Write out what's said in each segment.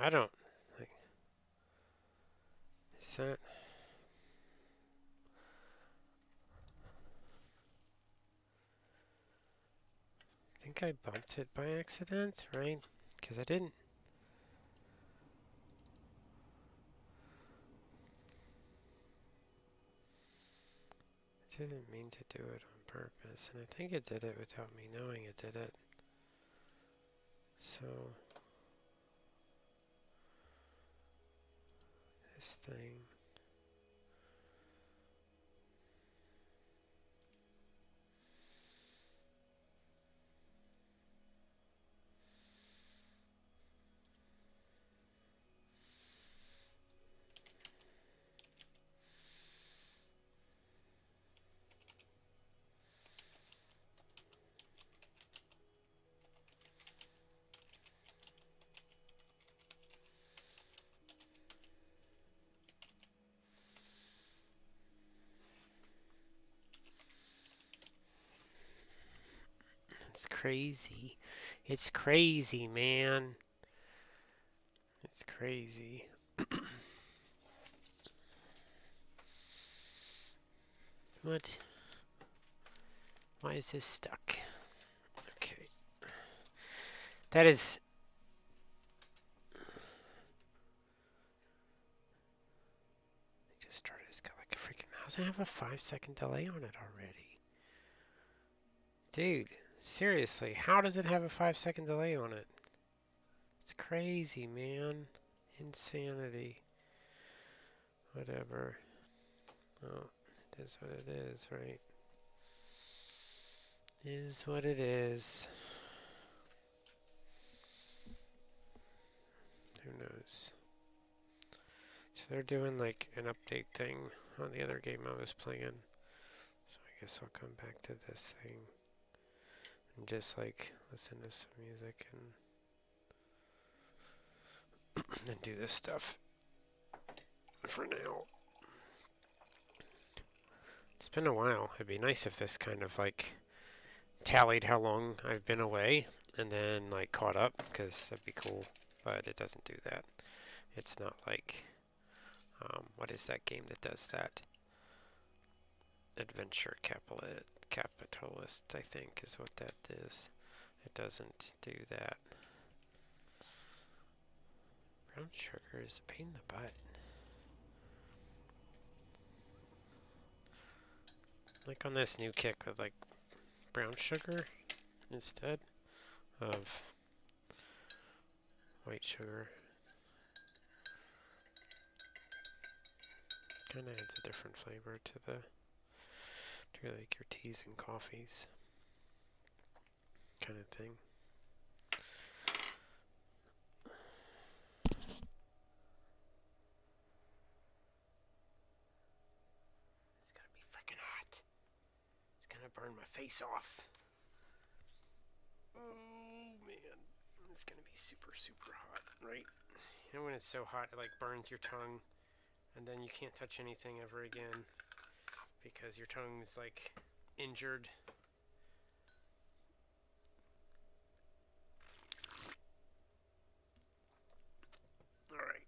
I don't, like, is that, I think I bumped it by accident, right? Because I didn't. Didn't mean to do it on purpose, and I think it did it without me knowing it did it. So, this thing. It's crazy. It's crazy, man. It's crazy. What? Why is this stuck? Okay. That is. I just started. It's got like a freaking mouse. I have a 5-second delay on it already. Dude, seriously, how does it have a 5-second delay on it? It's crazy, man. Insanity. Whatever. Oh, it is what it is, right? It is what it is. Who knows? So they're doing like an update thing on the other game I was playing. So I guess I'll come back to this thing and just like listen to some music and do this stuff for now. It's been a while. It'd be nice if this kind of like tallied how long I've been away and then like caught up, because that'd be cool. But it doesn't do that. It's not like what is that game that does that? Adventure Capitalist, I think, is what that is. It doesn't do that. Brown sugar is a pain in the butt. Like on this new kick with like brown sugar instead of white sugar. Kind of adds a different flavor to like your teas and coffees kind of thing. It's gonna be freaking hot. It's gonna burn my face off. Oh man, it's gonna be super hot, right? And when it's so hot, it like burns your tongue, and then you can't touch anything ever again because your tongue's like injured. All right,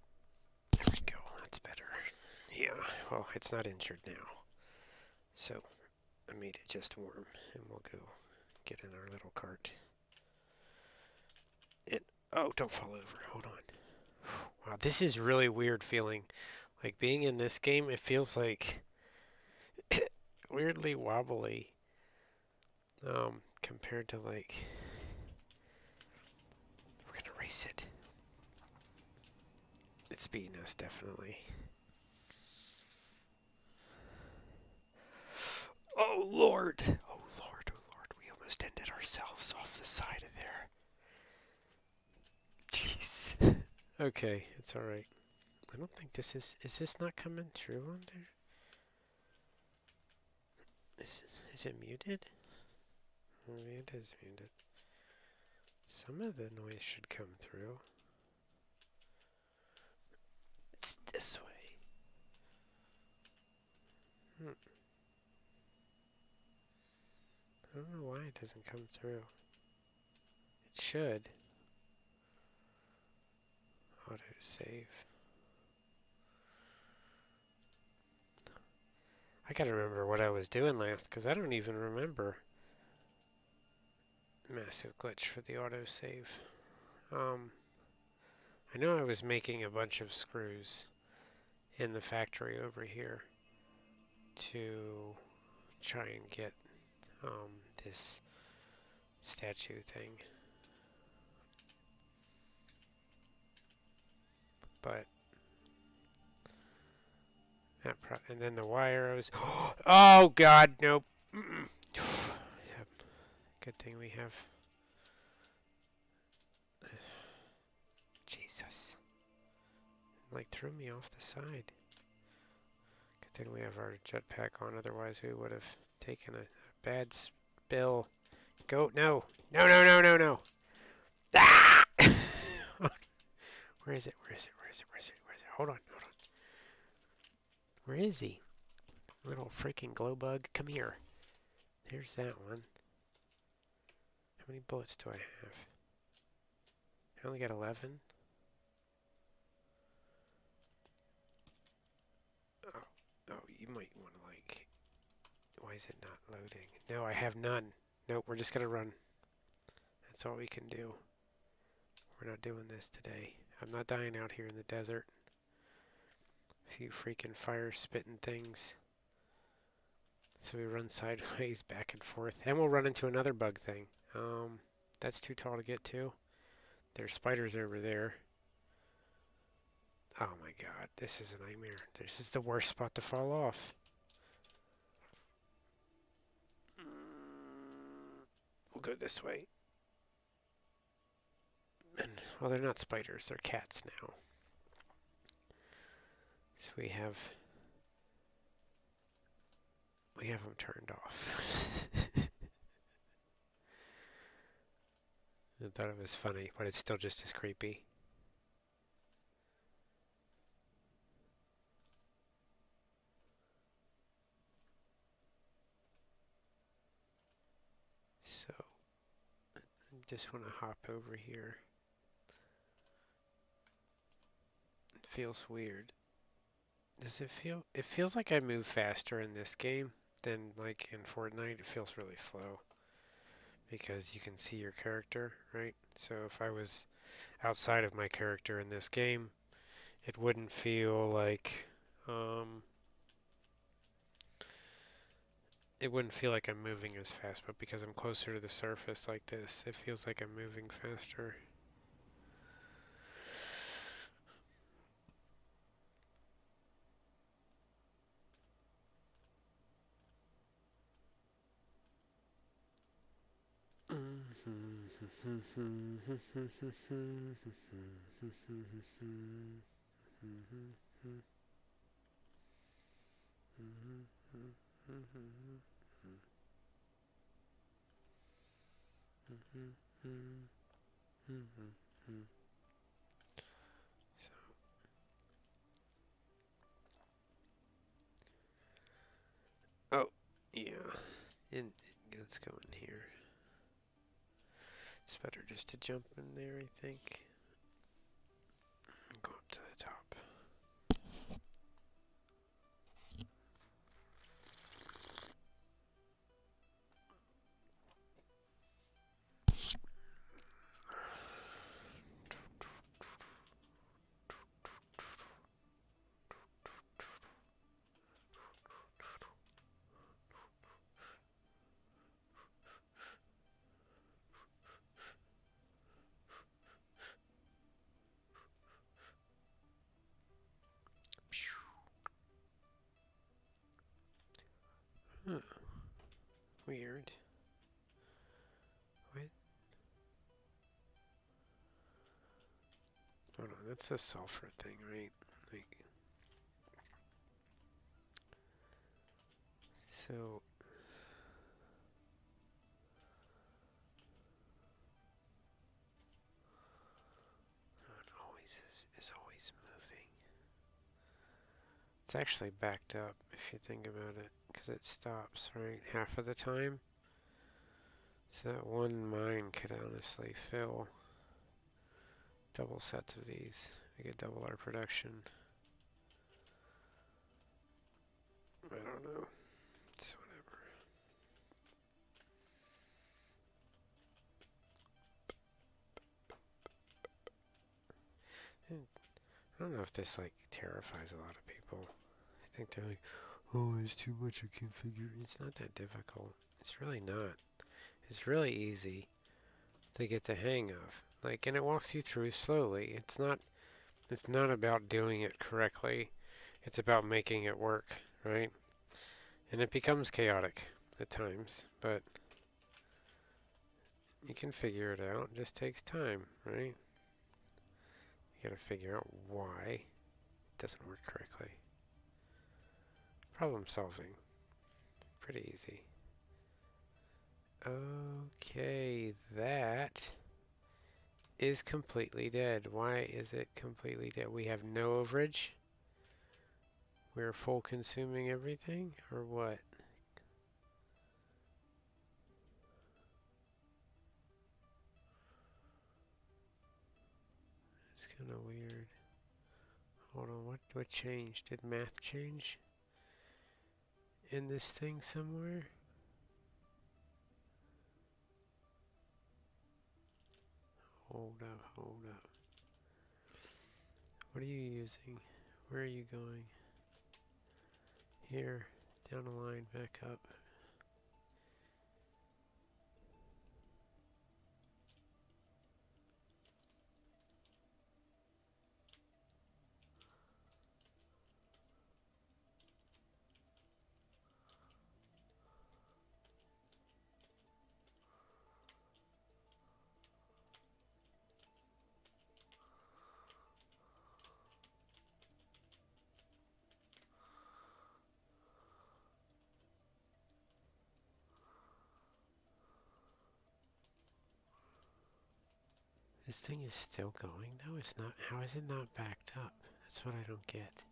there we go. That's better. Yeah. Well, it's not injured now, so I made it just warm, and we'll go get in our little cart. And oh, don't fall over. Hold on. Wow, this is really weird feeling. Like being in this game, it feels like weirdly wobbly compared to like we're gonna race it. It's beating us definitely. Oh Lord! Oh Lord! Oh Lord! We almost ended ourselves off the side of there. Jeez. Okay, it's all right. I don't think this is. Is this not coming through on there? Is it muted? Maybe it is muted. Some of the noise should come through. It's this way. I don't know why it doesn't come through. It should. Auto save. I gotta remember what I was doing last, because I don't even remember. Massive glitch for the auto save. I know I was making a bunch of screws in the factory over here to try and get this statue thing. But and then the wire I was oh god, nope. Yep. Good thing we have Jesus. Like threw me off the side. Good thing we have our jetpack on, otherwise we would have taken a bad spill. Go no. No no no no no. Ah! Where is it? Where is it? Where is it? Where is it? Where is it? Hold on, hold on. Where is he? Little freaking glow bug. Come here. There's that one. How many bullets do I have? I only got 11. Oh, you might want to like... Why is it not loading? No, I have none. Nope, we're just gonna run. That's all we can do. We're not doing this today. I'm not dying out here in the desert. A few freaking fire-spitting things. So we run sideways, back and forth. And we'll run into another bug thing. That's too tall to get to. There's spiders over there. Oh my god, this is a nightmare. This is the worst spot to fall off. We'll go this way. And, well, they're not spiders, they're cats now. So we have them turned off. I thought it was funny, but it's still just as creepy. So, I just want to hop over here. It feels weird. Does it feel? It feels like I move faster in this game than like in Fortnite. It feels really slow because you can see your character, right? So if I was outside of my character in this game, it wouldn't feel like it wouldn't feel like I'm moving as fast, but because I'm closer to the surface like this, it feels like I'm moving faster. Oh, yeah. Let's go in here. It's better just to jump in there, I think. Go up to the top. Huh. Weird. What? Hold on, that's a sulfur thing, right? Like, so it always is always moving. It's actually backed up if you think about it, because it stops, right? Half of the time. So that one mine could honestly fill double sets of these. We could double our production. I don't know. It's whatever. And I don't know if this like terrifies a lot of people. I think they're like, oh, it's too much to configure. It's not that difficult. It's really not. It's really easy to get the hang of. Like, and it walks you through slowly. It's not about doing it correctly. It's about making it work, right? And it becomes chaotic at times, but you can figure it out. It just takes time, right? You gotta figure out why it doesn't work correctly. Problem solving. Pretty easy. Okay, that is completely dead. Why is it completely dead? We have no overage. We're full consuming everything, or what? It's kind of weird. Hold on, what changed? Did math change in this thing somewhere? Hold up. What are you using? Where are you going? Here, down the line, back up. This thing is still going though? It's not. How is it not backed up? That's what I don't get.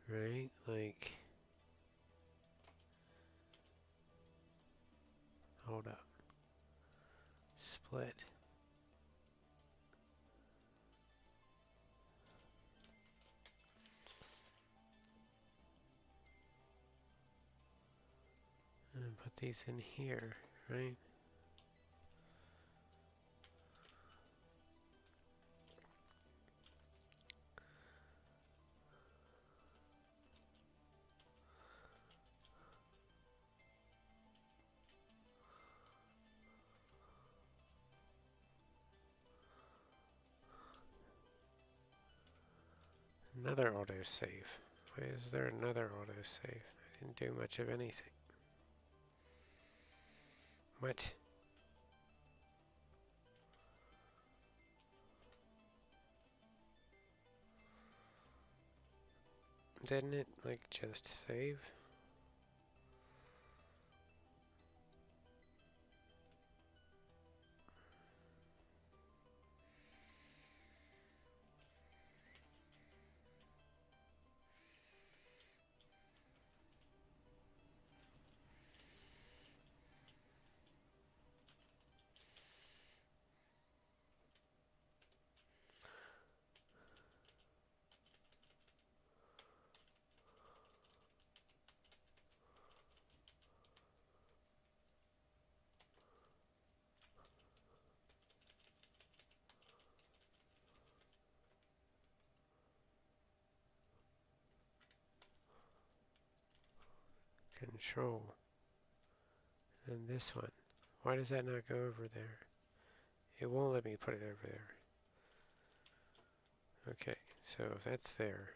Right? Like, hold up. Split. And put these in here, right? Another autosave. Why is there another autosave? I didn't do much of anything. What? Didn't it, like, just save? Control. And this one. Why does that not go over there? It won't let me put it over there. Okay, so if that's there.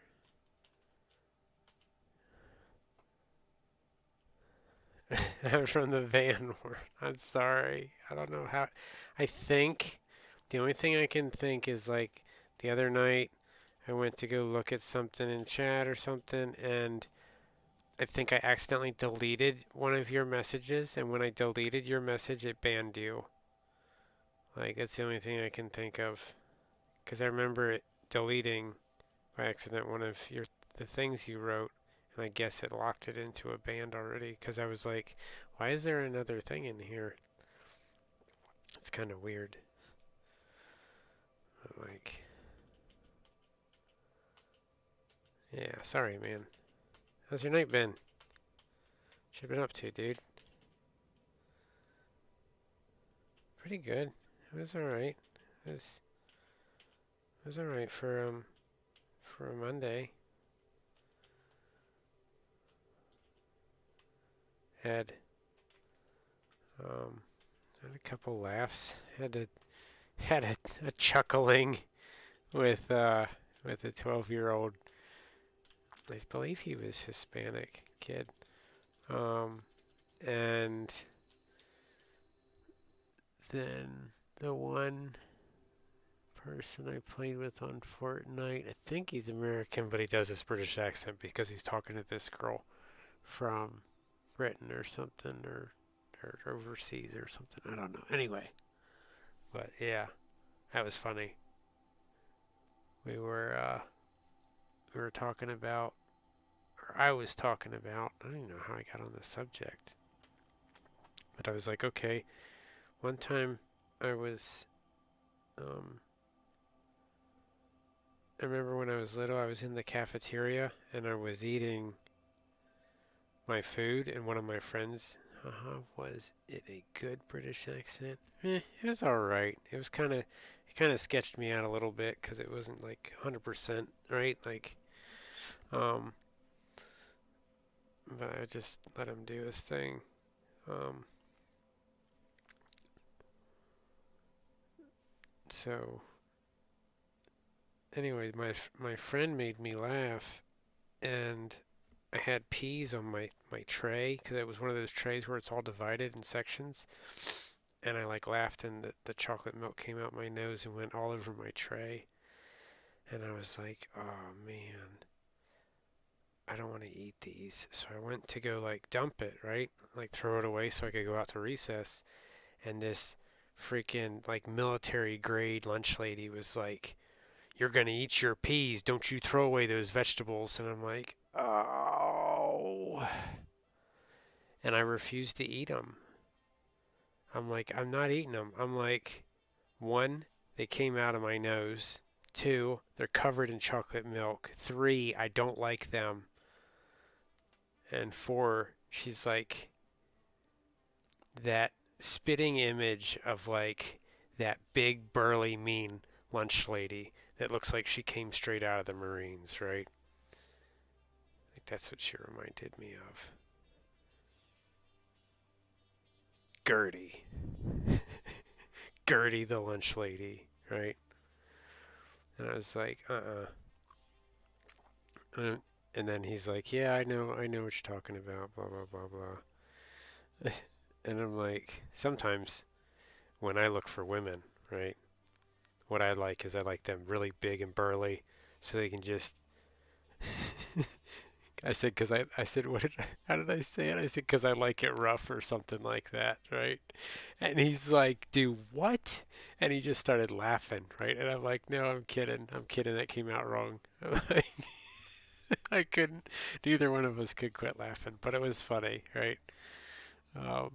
I'm from the van world. I'm sorry. I don't know how. I think the only thing I can think is like the other night I went to go look at something in chat or something, and I think I accidentally deleted one of your messages, and when I deleted your message, it banned you. Like, that's the only thing I can think of. Because I remember it deleting by accident one of the things you wrote, and I guess it locked it into a band already, because I was like, why is there another thing in here? It's kind of weird. Like, yeah, sorry, man. How's your night been? What you been up to, dude? Pretty good. It was alright. It was alright for a Monday. Had um had a couple laughs. Had a chuckling with a 12-year-old. I believe he was Hispanic kid. And then the one person I played with on Fortnite, I think he's American, but he does this British accent because he's talking to this girl from Britain or something, or overseas or something. I don't know. Anyway, but yeah, that was funny. We were we were talking about, or I was talking about. I don't even know how I got on the subject, but I was like, okay. One time, I was, I remember when I was little, I was in the cafeteria and I was eating my food, and one of my friends, was it a good British accent? It was all right. It kind of sketched me out a little bit because it wasn't like 100% right, like, um, but I just let him do his thing. Um, so anyway, my friend made me laugh, and I had peas on my tray because it was one of those trays where it's all divided in sections. And I like laughed, and the chocolate milk came out my nose and went all over my tray. And I was like, oh man, I don't want to eat these. So I went to go like dump it, right? Like throw it away so I could go out to recess. And this freaking like military grade lunch lady was like, you're going to eat your peas. Don't you throw away those vegetables. And I'm like, oh. And I refused to eat them. I'm like, I'm not eating them. I'm like, one, they came out of my nose. Two, they're covered in chocolate milk. Three, I don't like them. And four, she's like that spitting image of like that big, burly, mean lunch lady that looks like she came straight out of the Marines, right? Like that's what she reminded me of. Gertie. Gertie the lunch lady, right? And I was like, and then he's like, yeah, I know what you're talking about, blah, blah, blah, blah. And I'm like, sometimes when I look for women, right, what I like is I like them really big and burly so they can just. I said, I said, how did I say it? I said, because I like it rough or something like that, right? And he's like, do what? And he just started laughing, right? And I'm like, no, I'm kidding. I'm kidding. That came out wrong. I couldn't, neither one of us could quit laughing, but it was funny, right? Um,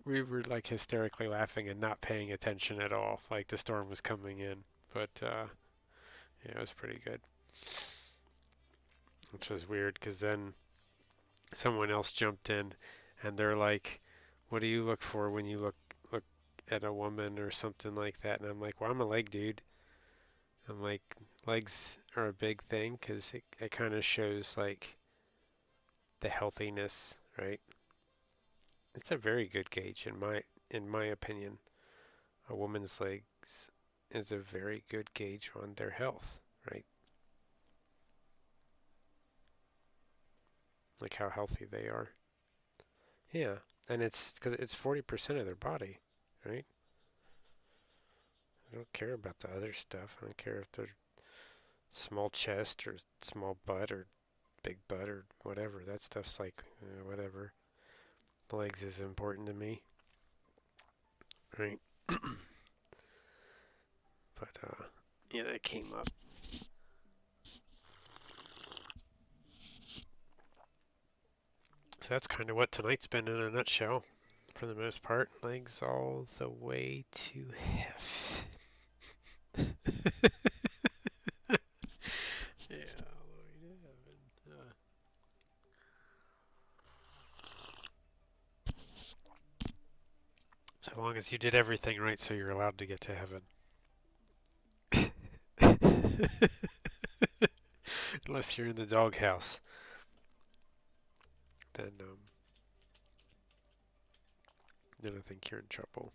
we were like hysterically laughing and not paying attention at all, like the storm was coming in. But yeah, it was pretty good, which was weird because then someone else jumped in and they're like, "What do you look for when you look at a woman or something like that?" And I'm like, "Well, I'm a leg dude." I'm like, legs are a big thing because it kind of shows like the healthiness, right? It's a very good gauge in my opinion. A woman's legs is a very good gauge on their health, right? Like how healthy they are. Yeah, and it's because it's 40% of their body, right? I don't care about the other stuff. I don't care if they're small chest or small butt or big butt or whatever. That stuff's like whatever. The legs is important to me, right? But yeah, that came up. So that's kind of what tonight's been in a nutshell. for the most part. Legs all the way to hef. Yeah, all the way to heaven. So long as you did everything right, so you're allowed to get to heaven. Unless you're in the doghouse, then I think you're in trouble.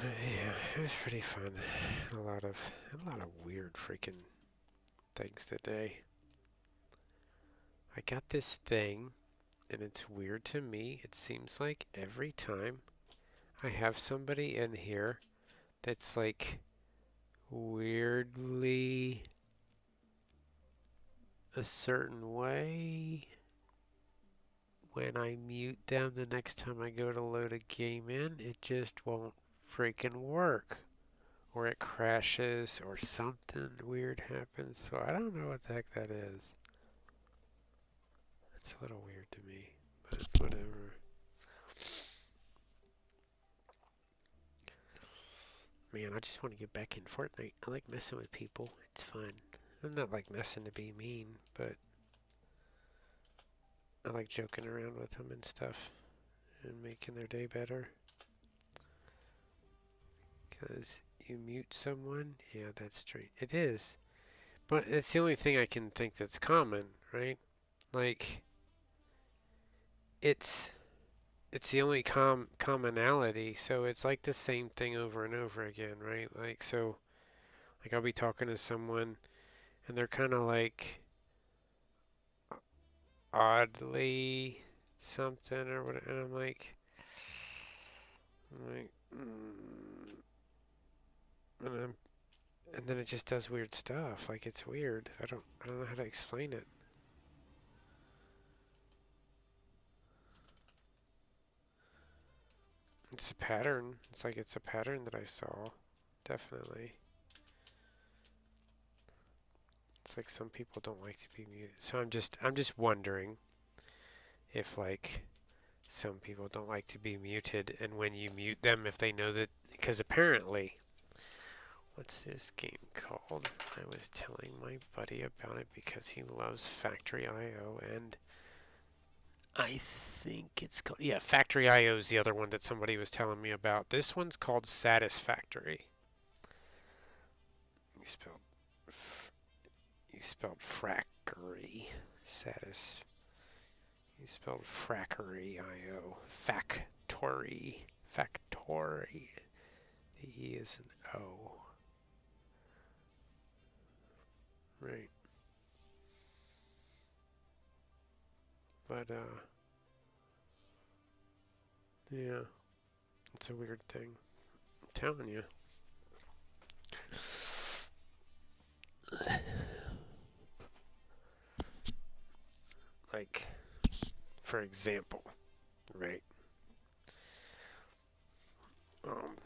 Yeah, it was pretty fun. A lot of weird freaking things today. I got this thing, and it's weird to me. It seems like every time I have somebody in here that's like weirdly a certain way, when I mute them the next time I go to load a game in, it just won't freaking work. Or it crashes, or something weird happens. So I don't know what the heck that is. It's a little weird to me, but whatever. Man, I just want to get back in Fortnite. I like messing with people. It's fun. I'm not like messing to be mean, but I like joking around with them and stuff and making their day better. Because you mute someone? Yeah, that's straight. It is. But it's the only thing I can think that's common, right? Like, it's the only commonality, so it's like the same thing over and over again, right? Like, so, like I'll be talking to someone and they're kind of like oddly something or what, and and and then it just does weird stuff. Like it's weird. I don't know how to explain it. It's a pattern. It's like it's a pattern that I saw. Definitely. It's like some people don't like to be muted. So I'm just wondering if like some people don't like to be muted, and when you mute them, if they know that, because apparently, what's this game called? I was telling my buddy about it because he loves Factory.io, and I think it's called, yeah, Factory.io is the other one that somebody was telling me about. This one's called Satisfactory. You spelled frackery. You spelled frackery.io. Factory. Factory. The E is an O. Right. But, yeah. It's a weird thing. I'm telling you. Like, for example, right? Um,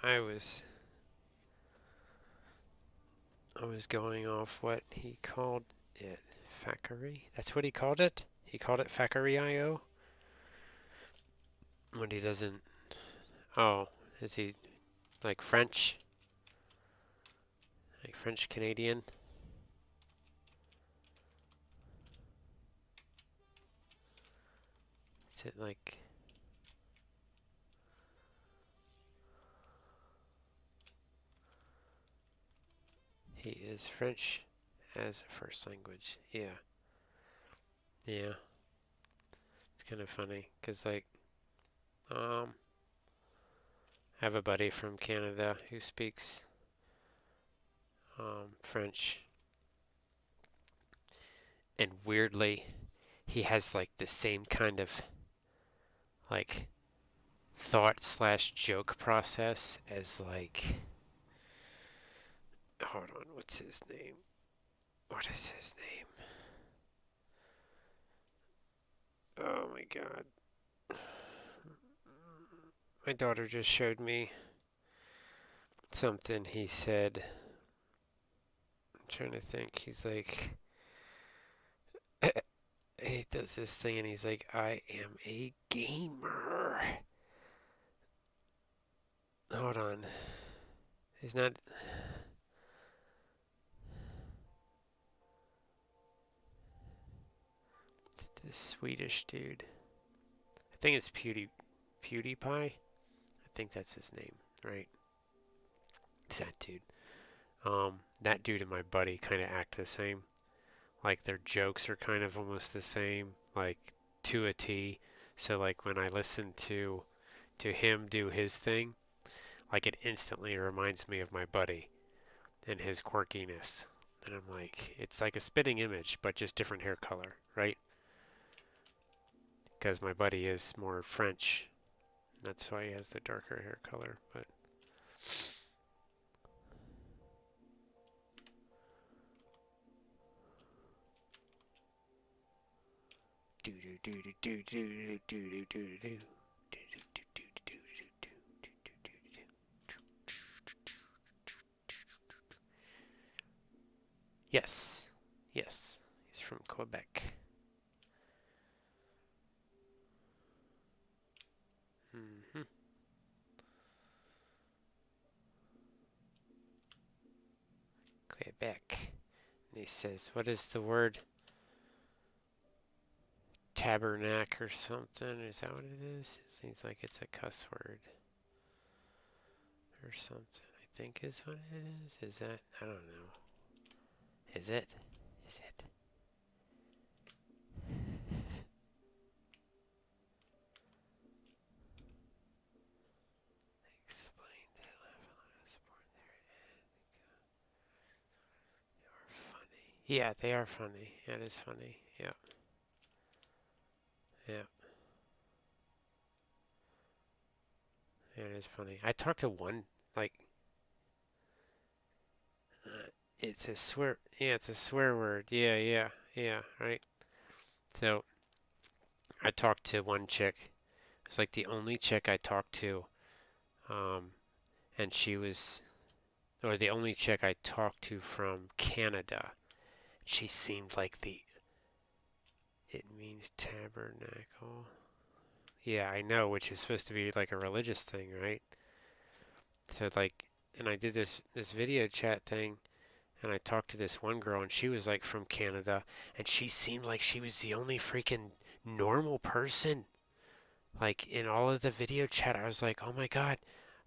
I was going off what he called it. Factory? That's what he called it? He called it Factory.io? When he doesn't... Oh, is he like French? Like French Canadian? Is it like... He is French as a first language. Yeah. Yeah. It's kind of funny, because like, I have a buddy from Canada who speaks French, and weirdly, he has like the same kind of like thought slash joke process as like, hold on, what's his name? What is his name? Oh my god. My daughter just showed me something he said. I'm trying to think. He's like, he does this thing and he's like, I am a gamer. Hold on. He's not. It's this Swedish dude. I think it's PewDiePie. I think that's his name, right? It's that dude. That dude and my buddy kind of act the same. Like their jokes are kind of almost the same, like to a T. So like when I listen to him do his thing, like it instantly reminds me of my buddy and his quirkiness. And I'm like, it's like a spitting image, but just different hair color, right? Because my buddy is more French. That's why he has the darker hair color. But do do do do do do do do do do. Yes, yes, he's from Quebec. Mm-hmm. Quebec. And he says, what is the word? Tabernacle or something? Is that what it is? It seems like it's a cuss word. Or something, I think is what it is. Is that? I don't know. Is it? Is it? Explain to support they are funny. Yeah, they are funny. Yeah, it is funny. Yeah. Yeah. Yeah, it is funny. I talked to one, like, it's a swear. Yeah, it's a swear word. Yeah, yeah, yeah, right? So, I talked to one chick. It's like the only chick I talked to. Um, and she was, or the only chick I talked to from Canada. She seemed like it means tabernacle. Yeah, I know, which is supposed to be like a religious thing, right? So like, and I did this video chat thing, and I talked to this one girl, and she was like from Canada, and she seemed like she was the only freaking normal person. Like in all of the video chat, I was like, oh my God,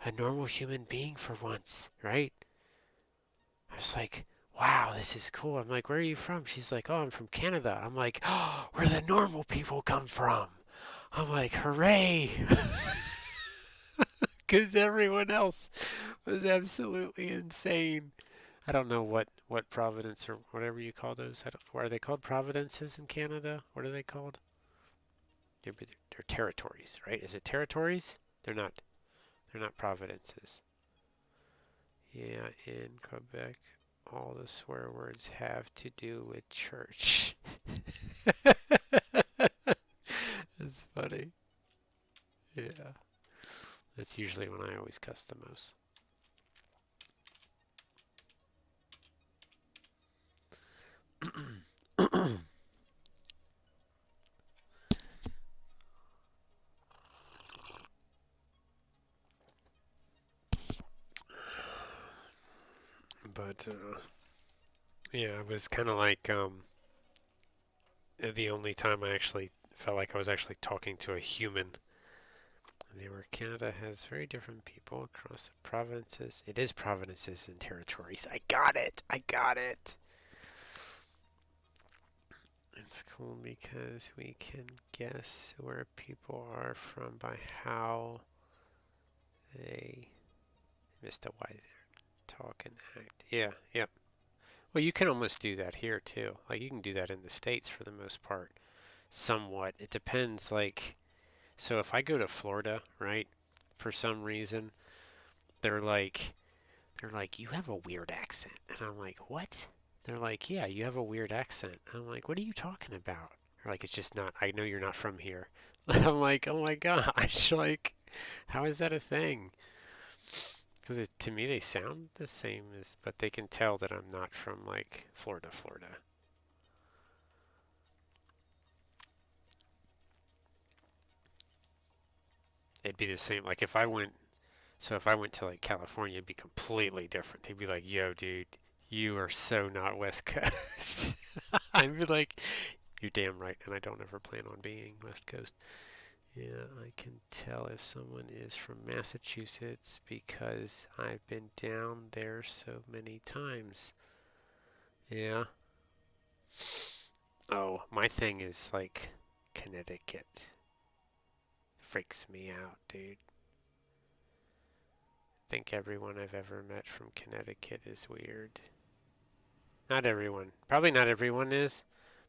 a normal human being for once, right? I was like, wow, this is cool. I'm like, where are you from? She's like, oh, I'm from Canada. I'm like, oh, where the normal people come from. I'm like, hooray! Because everyone else was absolutely insane. I don't know what providence or whatever you call those. What are they called? Providences in Canada? What are they called? They're territories, right? Is it territories? They're not. They're not providences. Yeah, in Quebec, all the swear words have to do with church. That's funny. Yeah. That's usually when I always cuss the most. But yeah, it was kind of like the only time I actually felt like I was actually talking to a human. They were Canada has very different people across the provinces. It is provinces and territories. I got it. I got it. It's cool because we can guess where people are from by how they missed a why they talk and act. Yeah, yep. Well, you can almost do that here too. Like you can do that in the States for the most part. Somewhat. It depends like so if I go to Florida, right? For some reason, they're like you have a weird accent. And I'm like, "What?" They're like, "Yeah, you have a weird accent." I'm like, "What are you talking about?" Or like it's just not, I know you're not from here. I'm like, oh my gosh, like, how is that a thing? Because to me they sound the same as, but they can tell that I'm not from like Florida, Florida. It'd be the same, like if I went, so if I went to like California, it'd be completely different. They'd be like, yo, dude, you are so not West Coast. I'd be like, you're damn right, and I don't ever plan on being West Coast. Yeah, I can tell if someone is from Massachusetts because I've been down there so many times. Yeah. Oh, my thing is like Connecticut. Freaks me out, dude. Think everyone I've ever met from Connecticut is weird. Not everyone. Probably not everyone is,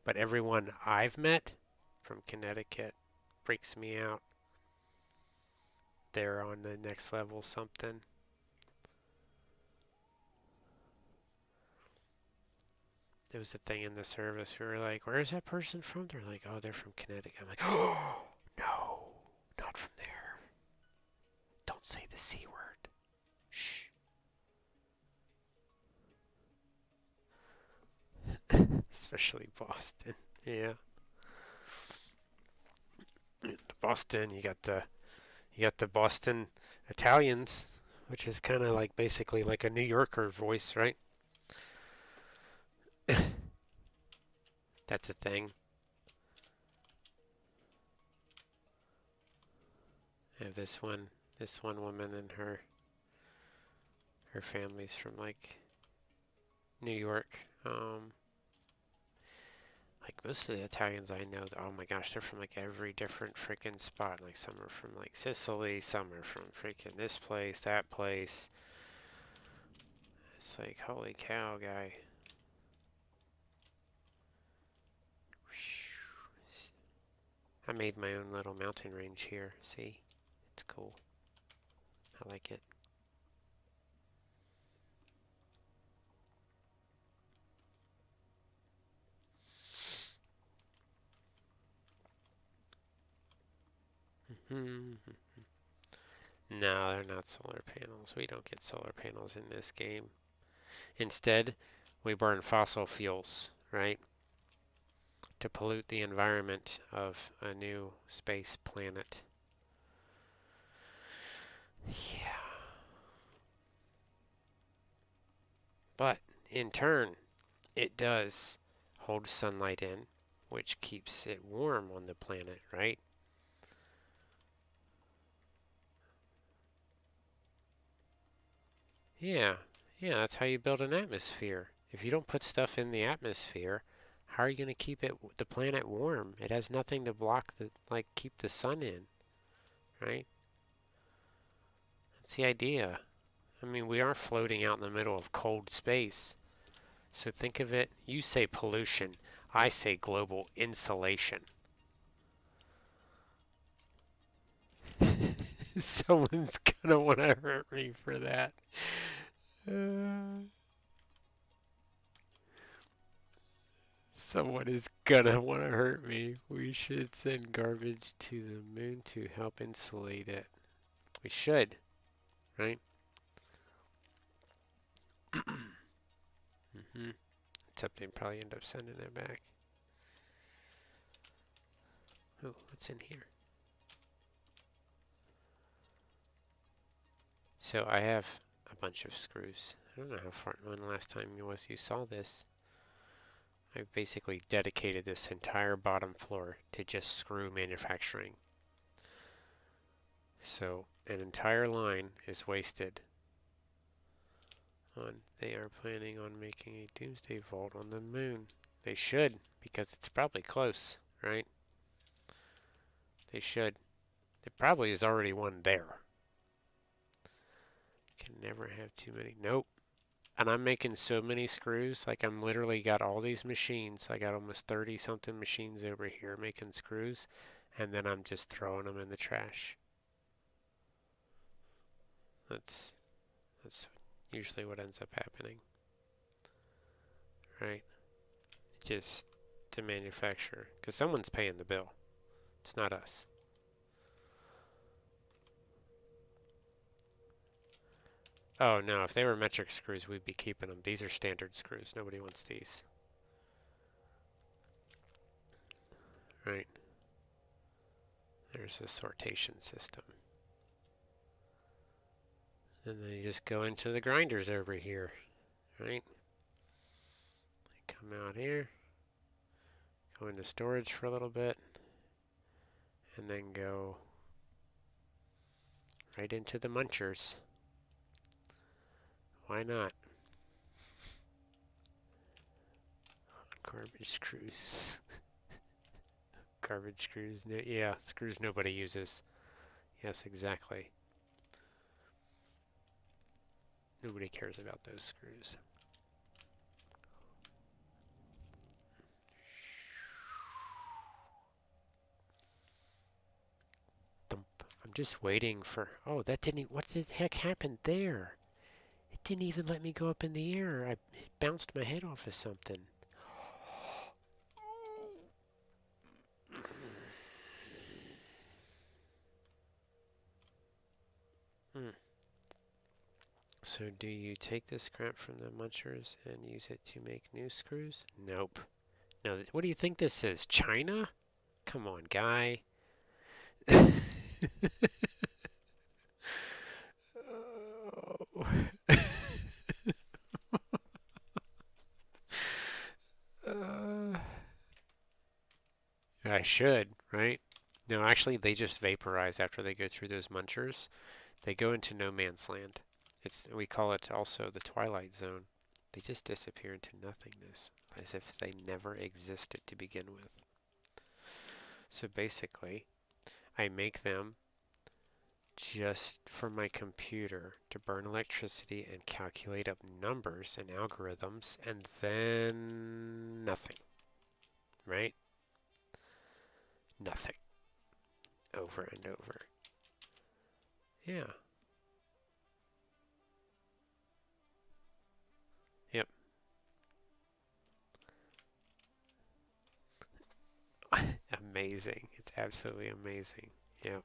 but everyone I've met from Connecticut freaks me out. They're on the next level something. There was a thing in the service. We were like, where's that person from? They're like, oh, they're from Connecticut. I'm like, oh, no, not from there. Don't say the C word. Shh. Especially Boston. Yeah. Boston, you got the Boston Italians, which is kind of like basically like a New Yorker voice, right? That's a thing. I have this one woman and her family's from like New York. Like most of the Italians I know, oh my gosh, they're from like every different freaking spot. Like some are from like Sicily, some are from freaking this place, that place. It's like, holy cow, guy. I made my own little mountain range here. See? It's cool. I like it. No, they're not solar panels. We don't get solar panels in this game. Instead, we burn fossil fuels, right? To pollute the environment of a new space planet. Yeah. But in turn, it does hold sunlight in, which keeps it warm on the planet, right? Yeah, yeah, that's how you build an atmosphere. If you don't put stuff in the atmosphere, how are you going to keep the planet warm? It has nothing to block keep the sun in, right? That's the idea. I mean, we are floating out in the middle of cold space. So think of it, you say pollution, I say global insulation. Someone's gonna want to hurt me for that. Someone is gonna want to hurt me. We should send garbage to the moon to help insulate it. We should, right? Except they'd probably end up sending it back. Oh, what's in here? So I have a bunch of screws. I don't know how far, when the last time you saw this. I've basically dedicated this entire bottom floor to just screw manufacturing. So an entire line is wasted on, they are planning on making a doomsday vault on the moon. They should, because it's probably close, right? They should. There probably is already one there. Can never have too many. Nope. And I'm making so many screws, like I'm literally got all these machines. I got almost 30 something machines over here making screws, and then I'm just throwing them in the trash. That's usually what ends up happening. Right? Just to manufacture, because someone's paying the bill. It's not us. Oh no, if they were metric screws, we'd be keeping them. These are standard screws. Nobody wants these. Right. There's a sortation system. And then you just go into the grinders over here, right? They come out here, go into storage for a little bit, and then go right into the munchers. Why not? Garbage screws. Garbage screws. No, yeah, screws nobody uses. Yes, exactly. Nobody cares about those screws. Thump. I'm just waiting for... Oh, that didn't... What the heck happened there? It didn't even let me go up in the air. I bounced my head off of something. So do you take the scrap from the munchers and use it to make new screws? Nope. No, what do you think this is? China? Come on, guy. Oh. I should, right? No, actually, they just vaporize after they go through those munchers. They go into no man's land. We call it also the Twilight Zone. They just disappear into nothingness, as if they never existed to begin with. So basically, I make them just for my computer to burn electricity and calculate up numbers and algorithms, and then nothing, right? Nothing. Over and over. Yeah. Yep. Amazing. It's absolutely amazing. Yep.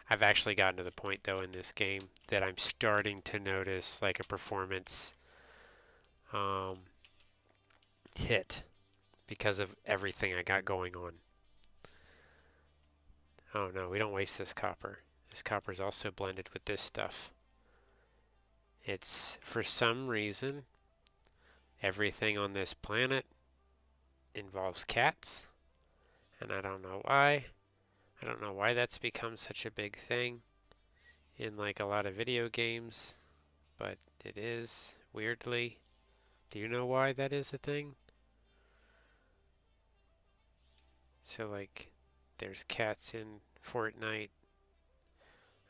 I've actually gotten to the point, though, in this game that I'm starting to notice like a performance hit because of everything I got going on. Oh no, we don't waste this copper. This copper is also blended with this stuff. It's, for some reason, everything on this planet involves cats, and I don't know why. I don't know why that's become such a big thing in like a lot of video games, but it is, weirdly. Do you know why that is a thing? So like, there's cats in Fortnite.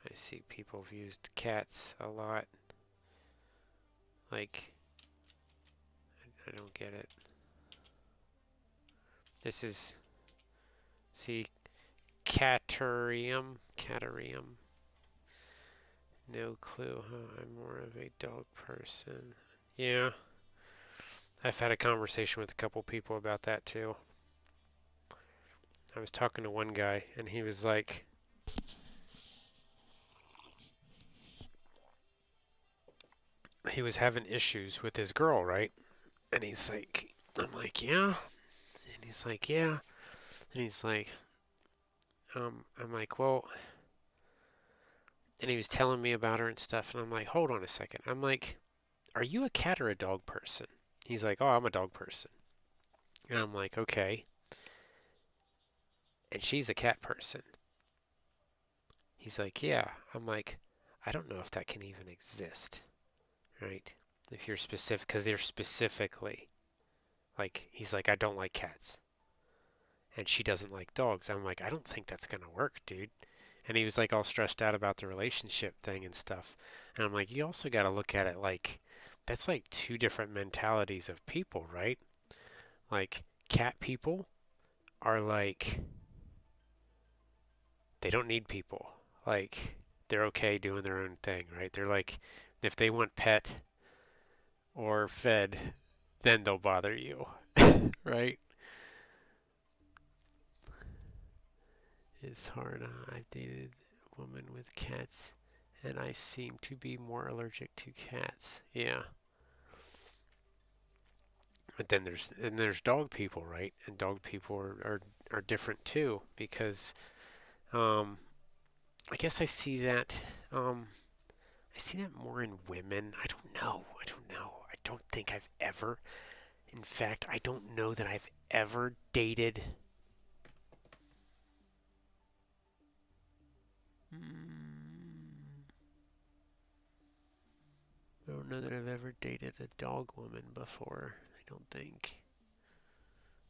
I see people have used cats a lot. Like, I don't get it. This is, see, Caterium. No clue, huh? I'm more of a dog person. Yeah, I've had a conversation with a couple people about that too. I was talking to one guy, and he was like, he was having issues with his girl, right? And he's like, I'm like, yeah. And he's like, yeah. And he's like, I'm like, well, and he was telling me about her and stuff, and I'm like, hold on a second. I'm like, are you a cat or a dog person? He's like, oh, I'm a dog person. And I'm like, okay. And she's a cat person. He's like, yeah. I'm like, I don't know if that can even exist, right? If you're specific, because they're specifically, like, he's like, I don't like cats. And she doesn't like dogs. I'm like, I don't think that's going to work, dude. And he was like all stressed out about the relationship thing and stuff. And I'm like, you also got to look at it like, that's like two different mentalities of people, right? Like, cat people are like, they don't need people. Like, they're okay doing their own thing, right? They're like, if they want pet or fed, then they'll bother you, right? It's hard. I've dated a woman with cats, and I seem to be more allergic to cats. Yeah. But then there's dog people, right? And dog people are different too because um, I guess um, I see that more in women. I don't know. I don't know. I don't think I've ever. In fact, I don't know that I've ever dated. I don't know that I've ever dated a dog woman before. I don't think.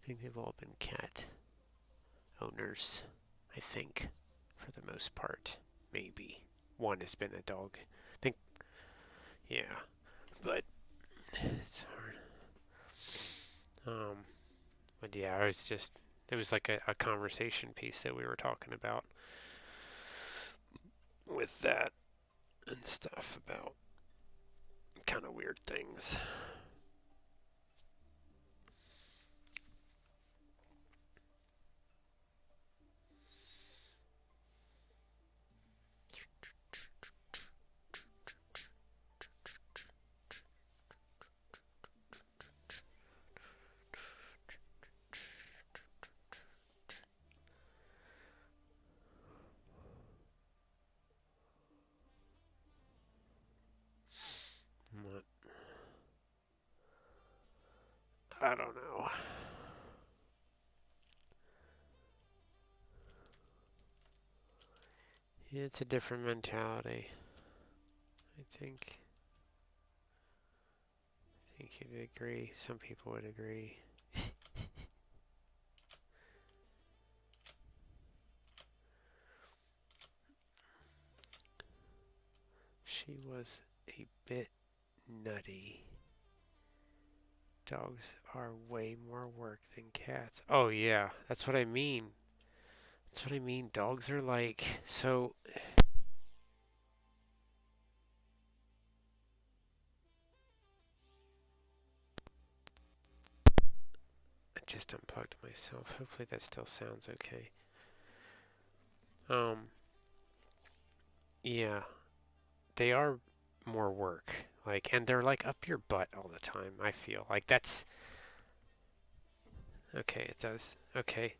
I think they've all been cat owners. I think, for the most part, maybe one has been a dog. I think, yeah, but it's hard. But yeah, it was like a conversation piece that we were talking about with that and stuff about kind of weird things. But I don't know. It's a different mentality. I think. I think you'd agree. Some people would agree. She was a bit nutty. Dogs are way more work than cats. Oh yeah, that's what I mean. That's what I mean. Dogs are like so. I just unplugged myself. Hopefully that still sounds okay. Um, yeah, they are more work. Like, and they're like up your butt all the time. I feel like that's okay. It does. Okay.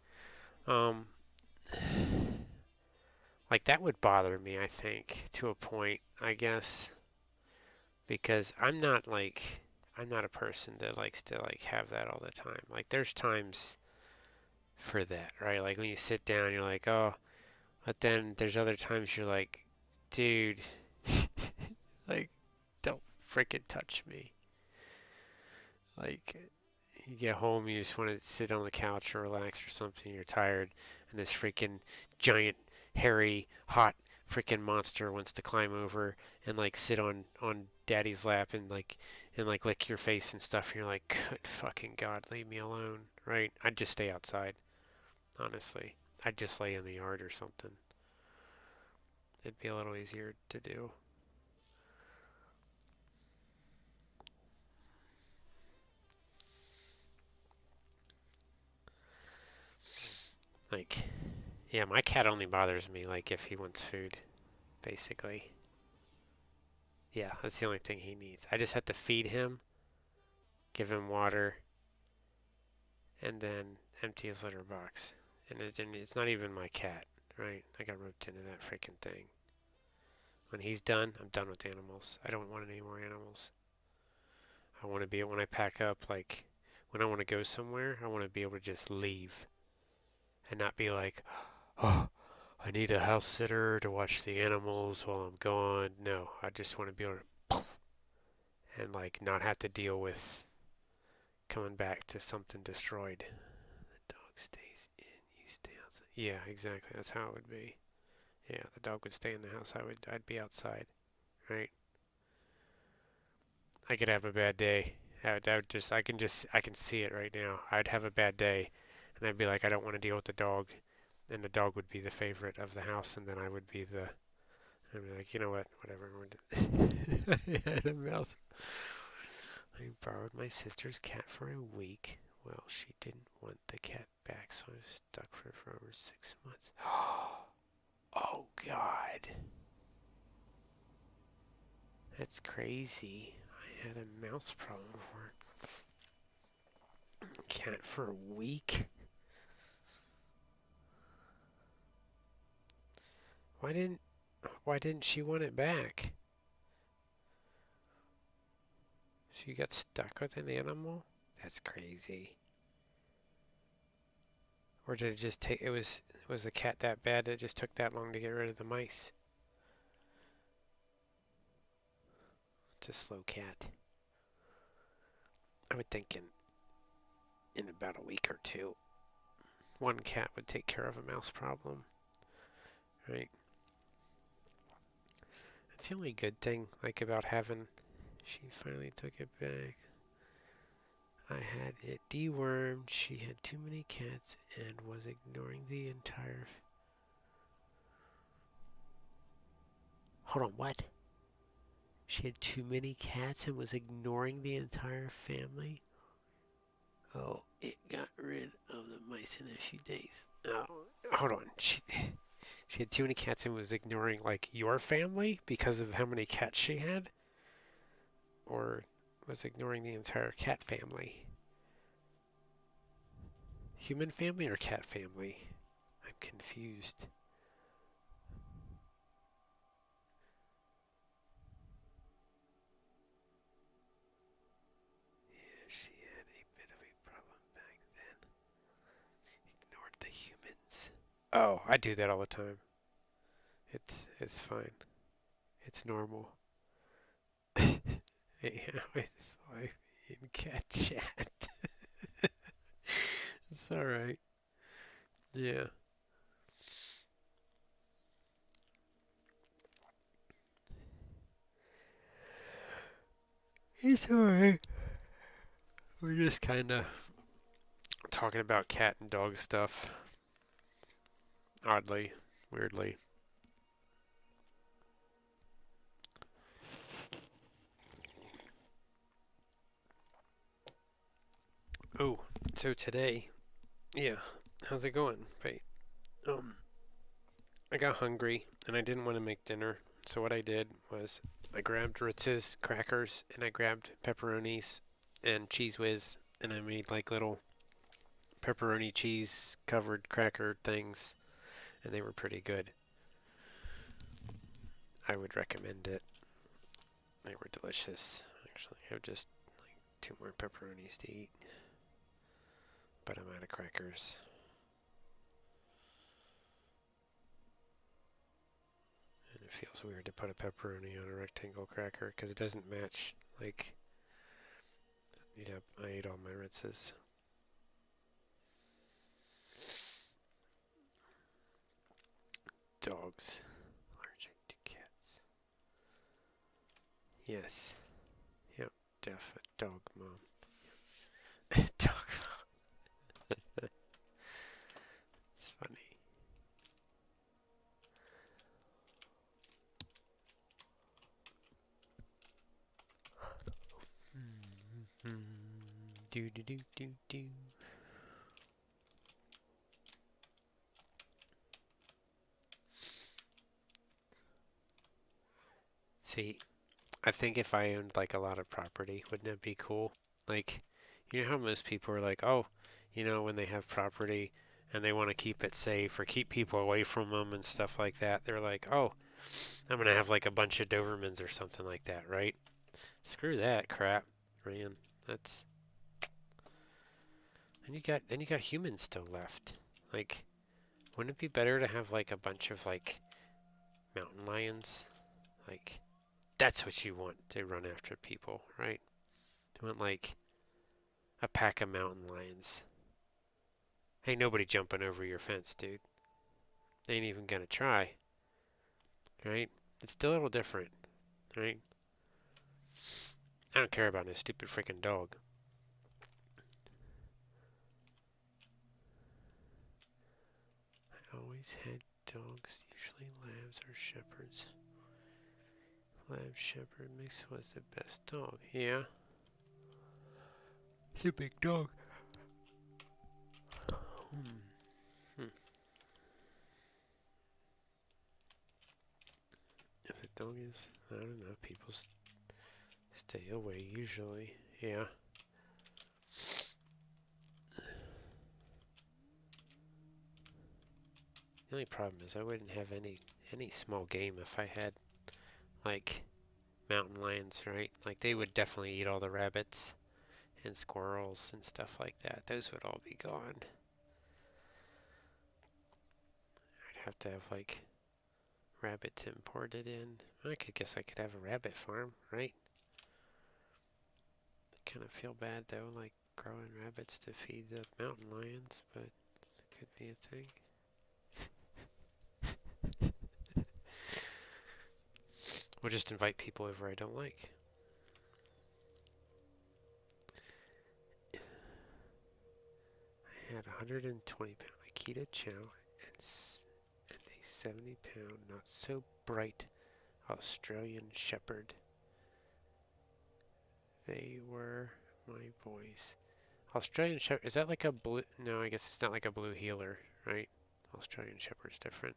Um, like that would bother me. I think to a point. I guess because I'm not a person that likes to like have that all the time. Like there's times for that, right? Like when you sit down, you're like, oh, but then there's other times you're like, dude, like don't freaking touch me. Like you get home, you just want to sit on the couch or relax or something. You're tired, and this freaking giant, hairy, hot freaking monster wants to climb over and like sit on daddy's lap and like lick your face and stuff. And you're like, good fucking god, leave me alone, right? I'd just stay outside, honestly. I'd just lay in the yard or something. It'd be a little easier to do. Like, yeah, my cat only bothers me like if he wants food, basically. Yeah, that's the only thing he needs. I just have to feed him, give him water, and then empty his litter box. And it's not even my cat, right? I got roped into that freaking thing. When he's done, I'm done with animals. I don't want any more animals. I want to be when I pack up, like when I want to go somewhere, I want to be able to just leave and not be like, oh, I need a house sitter to watch the animals while I'm gone. No, I just want to be able to and like not have to deal with coming back to something destroyed. The dog stays in, you stay outside. Yeah, exactly. That's how it would be. Yeah, the dog would stay in the house. I'd be outside, right? I could have a bad day. I would I can see it right now. I'd have a bad day, and I'd be like, I don't want to deal with the dog, and the dog would be the favorite of the house, and then I would be the. I'd be like, you know what, whatever. Yeah, the mouth. I borrowed my sister's cat for a week. Well, she didn't want the cat back, so I was stuck for over 6 months. Oh, God. That's crazy. I had a mouse problem before. Cat for a week? Why didn't she want it back? She got stuck with an animal? That's crazy. Or did it just take, was the cat that bad that it just took that long to get rid of the mice? It's a slow cat. I would think in about a week or two, one cat would take care of a mouse problem, right? That's the only good thing, like, about having, she finally took it back. I had it dewormed. She had too many cats and was ignoring the entire... Hold on, what? She had too many cats and was ignoring the entire family? Oh, it got rid of the mice in a few days. Oh, hold on. She had too many cats and was ignoring, like, your family because of how many cats she had? Or was ignoring the entire cat family? Human family or cat family? I'm confused. Yeah, she had a bit of a problem back then. Ignored the humans. Oh, I do that all the time. It's fine. It's normal. Hey, how is life in cat chat? It's alright. Yeah. It's alright. We're just kinda talking about cat and dog stuff. Oddly. Weirdly. Oh, so today, yeah, how's it going? Wait, I got hungry and I didn't want to make dinner, so what I did was I grabbed Ritz's crackers and I grabbed pepperonis and Cheese Whiz and I made like little pepperoni cheese covered cracker things and they were pretty good. I would recommend it. They were delicious. Actually, I have just like 2 more pepperonis to eat, but I'm out of crackers. And it feels weird to put a pepperoni on a rectangle cracker because it doesn't match. Like, yep, I ate all my Ritz's. Dogs. Allergic to cats. Yes. Yep, def a dog mom. Dog mom. It's funny. Do do do do do. See, I think if I owned like a lot of property, wouldn't it be cool? Like, you know how most people are like, oh, when they have property and they want to keep it safe or keep people away from them and stuff like that, they're like, oh, I'm gonna have like a bunch of Dobermans or something like that, right? Screw that crap, man. That's then you got humans still left. Like, wouldn't it be better to have like a bunch of like mountain lions? Like, that's what you want to run after people, right? You want like a pack of mountain lions. Ain't nobody jumping over your fence, dude. They ain't even gonna try, right? It's still a little different, right? I don't care about no stupid freaking dog. I always had dogs, usually labs or shepherds. Lab shepherd mix was the best dog. Yeah. It's a big dog. Hmm. If the dog is, I don't know, people stay away usually. Yeah. The only problem is I wouldn't have any small game if I had like mountain lions, right? Like they would definitely eat all the rabbits and squirrels and stuff like that. Those would all be gone. I'd have to have like rabbits imported in. Guess I could have a rabbit farm, right? I kind of feel bad though, like growing rabbits to feed the mountain lions, but it could be a thing. We'll just invite people over I don't like. I had a 120-pound Akita Chow and a 70-pound, not so bright Australian Shepherd. They were my boys. Australian Shepherd, is that like a blue? No, I guess it's not like a blue heeler, right? Australian Shepherd's different.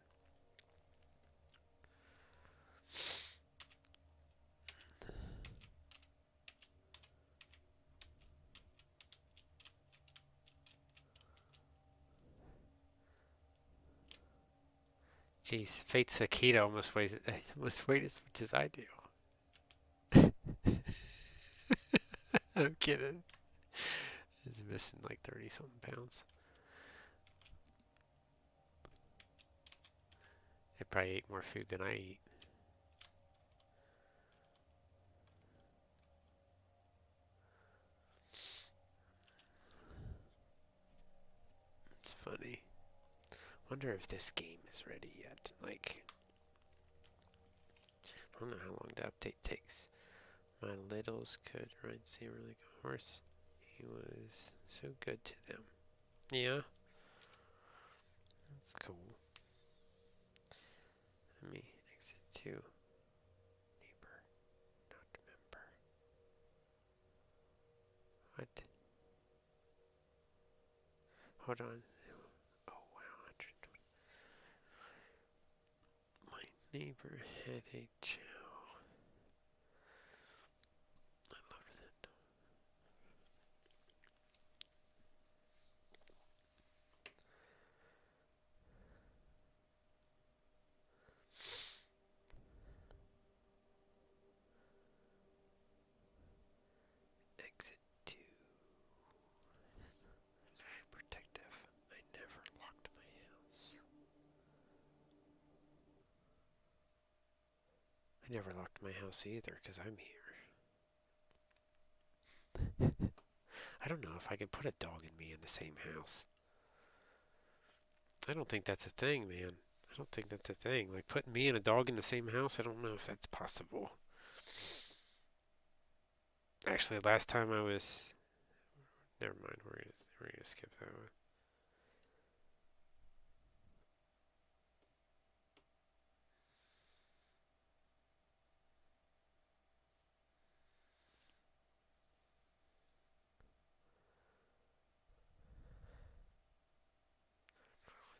Jeez, Fate's Akita almost weighs almost weight as much as I do. I'm kidding. It's missing like 30 something pounds. It probably ate more food than I eat. It's funny. Wonder if this game is ready yet. Like, I don't know how long the update takes. My littles could ride a really good horse. He was so good to them. Yeah, that's cool. Let me exit to neighbor, not member. What? Hold on. Oh wow, 120. My neighbor had a chow. I love that. Exit to very protective. I never locked my house. I never locked my house either because I'm here. I don't know if I can put a dog and me in the same house. I don't think that's a thing, man. I don't think that's a thing. Like putting me and a dog in the same house, I don't know if that's possible. Actually, last time I was, never mind. We're gonna skip that one.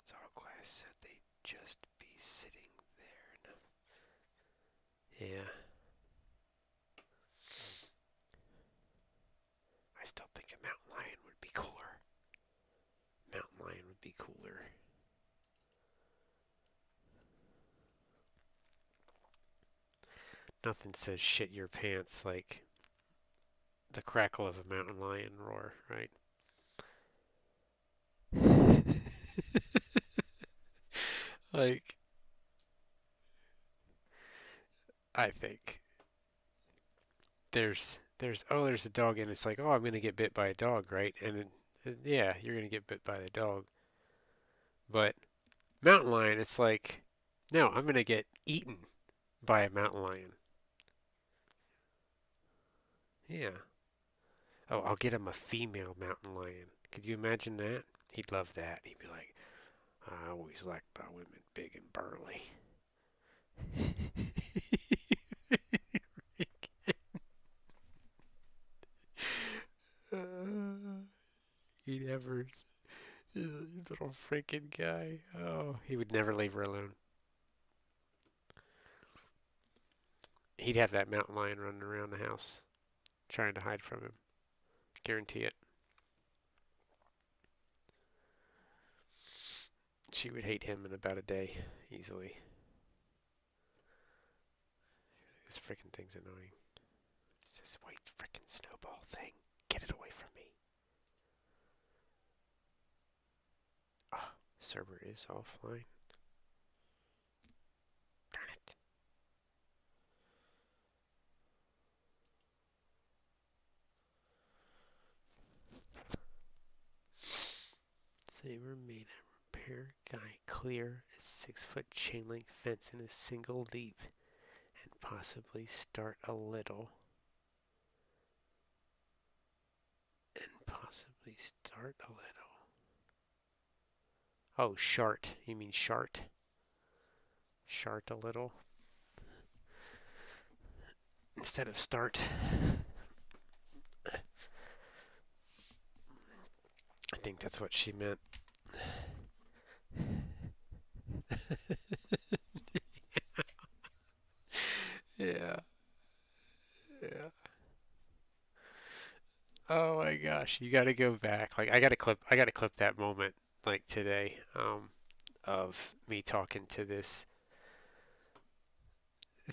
So class said they'd just be sitting there. No. Yeah. I still think a mountain lion would be cooler. Mountain lion would be cooler. Nothing says shit your pants like the crackle of a mountain lion roar, right? Like, I think there's a dog and it's like, oh, I'm gonna get bit by a dog, right? Yeah, you're gonna get bit by the dog. But mountain lion, it's like, no, I'm gonna get eaten by a mountain lion. Yeah. Oh, I'll get him a female mountain lion. Could you imagine that? He'd love that. He'd be like, I always liked my women big and burly. He never. Little freaking guy. Oh, he would never leave her alone. He'd have that mountain lion running around the house, trying to hide from him. Guarantee it. She would hate him in about a day, easily. This freaking thing's annoying. It's this white freaking snowball thing. Get it away from me. Oh, server is offline. Darn it. Saber made a repair guy clear a 6-foot chain link fence in a single leap and possibly start a little. Oh, shart. You mean shart? Shart a little. Instead of start. I think that's what she meant. Yeah. Yeah. Oh my gosh, you got to go back. Like I got to clip that moment like today of me talking to this.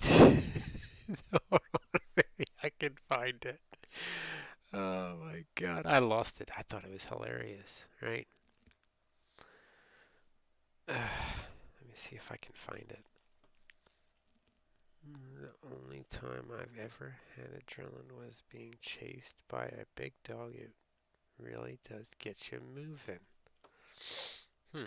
Hold on, maybe I can find it. Oh my god, I lost it. I thought it was hilarious, right? Let me see if I can find it. The only time I've ever had adrenaline was being chased by a big dog. It really does get you moving. Hmm.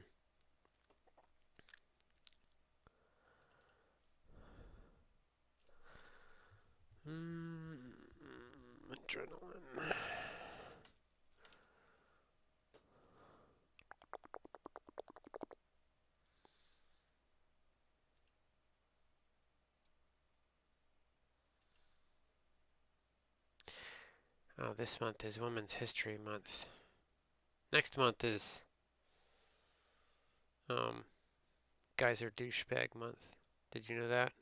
Adrenaline. Oh, this month is Women's History Month. Next month is um, Guys Are Douchebag Month. Did you know that?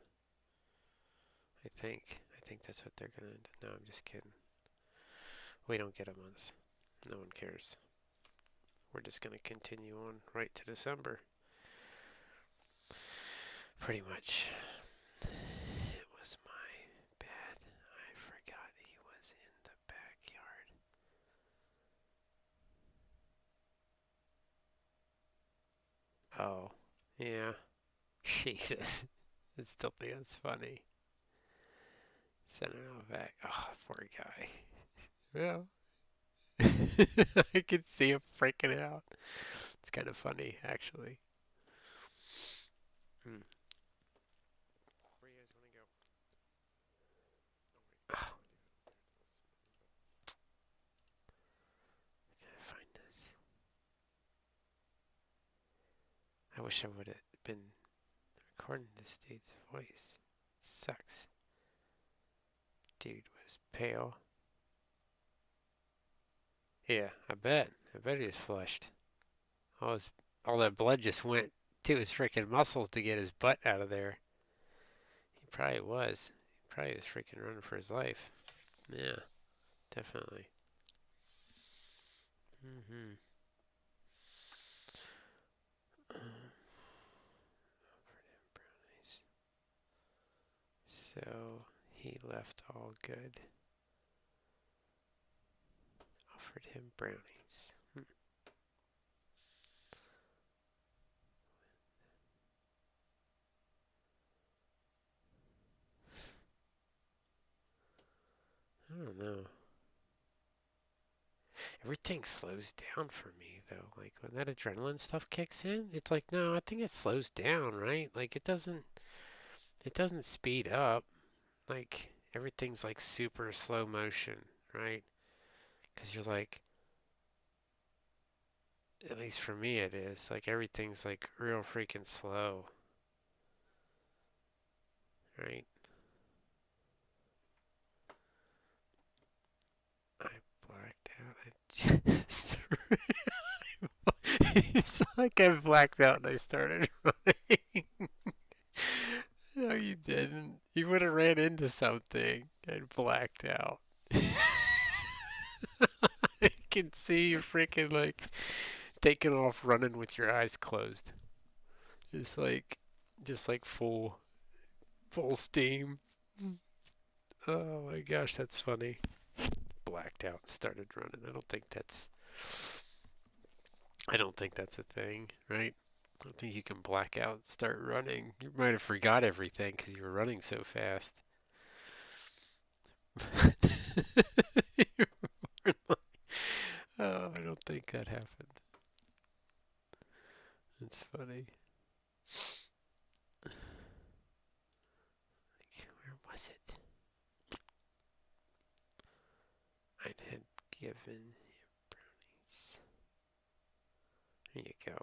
I think that's what they're gonna do. No, I'm just kidding. We don't get a month. No one cares. We're just gonna continue on right to December. Pretty much. It was my bad. I forgot he was in the backyard. Oh, yeah. Jesus. I still think that's funny. Send him out back. Oh, poor guy. Well, I can see him freaking out. It's kind of funny, actually. Hmm. Where you guys want to go? Oh, I gotta find this. I wish I would have been recording this dude's voice. It sucks. Dude was pale. Yeah, I bet. I bet he was flushed. All his, all that blood just went to his freaking muscles to get his butt out of there. He probably was. He probably was freaking running for his life. Yeah, definitely. Mm-hmm. So he left all good. Offered him brownies. I don't know. Everything slows down for me though. Like when that adrenaline stuff kicks in, it's like no, I think it slows down, right? Like it doesn't speed up. Like everything's like super slow motion, right? Because you're like, at least for me it is, like everything's like real freaking slow, right? I blacked out. I just Like I blacked out and I started running. No, you didn't. You would have ran into something and blacked out. I can see you freaking like taking off running with your eyes closed. Just like just like full steam. Oh my gosh, that's funny. Blacked out, started running. I don't think that's a thing, right? I don't think you can black out and start running. You might have forgot everything because you were running so fast. Oh, I don't think that happened. It's funny. Where was it? I had given brownies. There you go.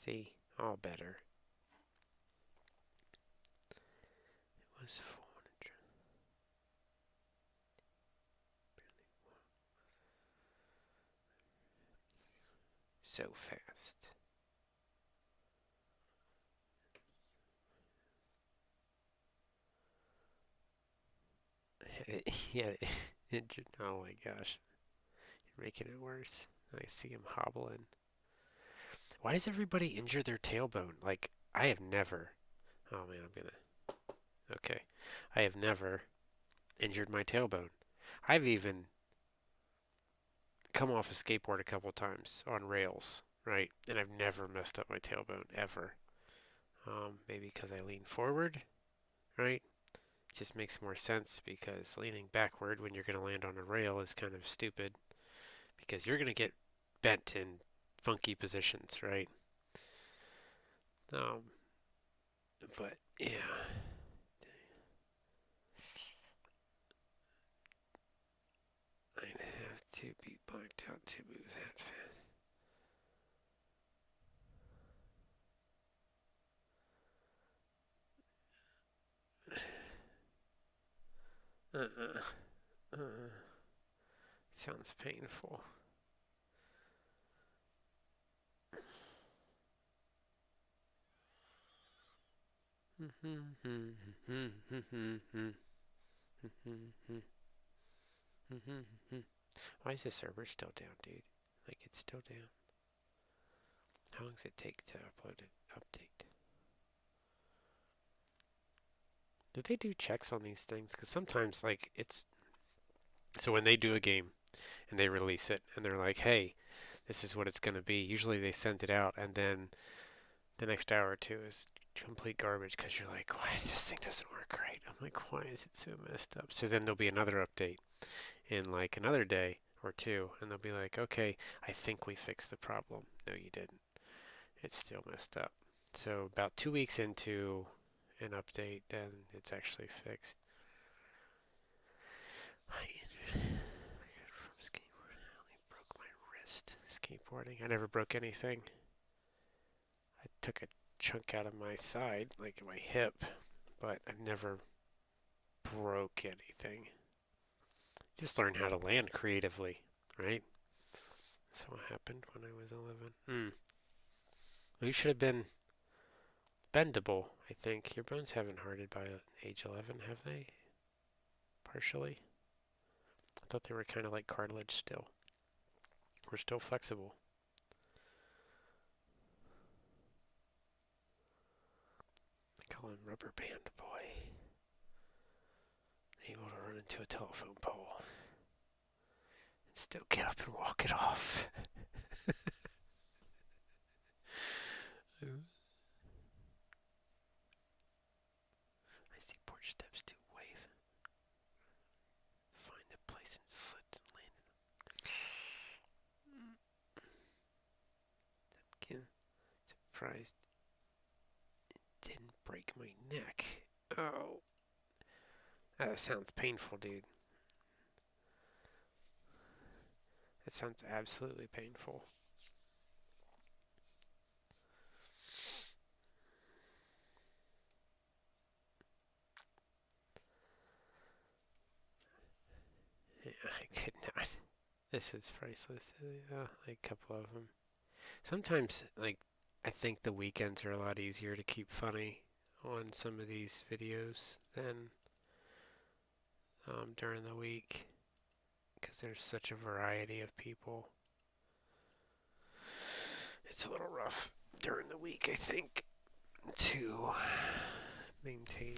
See? All better. It was 400. So fast. Yeah, injured. Oh my gosh. You're making it worse. I see him hobbling. Why does everybody injure their tailbone? Like, I have never. Oh man, I'm gonna. Okay. I have never injured my tailbone. I've even come off a skateboard a couple times on rails, right? And I've never messed up my tailbone ever. Maybe because I lean forward, right? It just makes more sense because leaning backward when you're going to land on a rail is kind of stupid because you're going to get bent in funky positions, right? Um, but yeah, I'd have to be blacked out to move that fast. Sounds painful. Why is the server still down, dude? Like, it's still down. How long does it take to upload an update? Do they do checks on these things? Because sometimes, like, it's... So when they do a game and they release it and they're like, hey, this is what it's going to be, usually they send it out and then the next hour or two is complete garbage because you're like, why this thing doesn't work right? I'm like, why is it so messed up? So then there'll be another update in like another day or two and they'll be like, okay, I think we fixed the problem. No, you didn't. It's still messed up. So about 2 weeks into an update, then it's actually fixed. I from skateboarding. I only broke my wrist. Skateboarding. I never broke anything. I took a chunk out of my side, like my hip, but I never broke anything. Just learn how to land creatively, right? That's what happened when I was 11. Well, you should have been bendable, I think. Your bones haven't hardened by age 11, have they? Partially? I thought they were kind of like cartilage still. We're still flexible. I call him Rubber Band Boy. Able to run into a telephone pole and still get up and walk it off. I see porch steps to wave. Find a place and slip and land. Again, surprised it didn't break my neck. Oh, that sounds painful, dude. That sounds absolutely painful. Yeah, I could not. This is priceless. Like a couple of them. Sometimes, like, I think the weekends are a lot easier to keep funny on some of these videos than during the week because there's such a variety of people. It's a little rough during the week, I think, to maintain.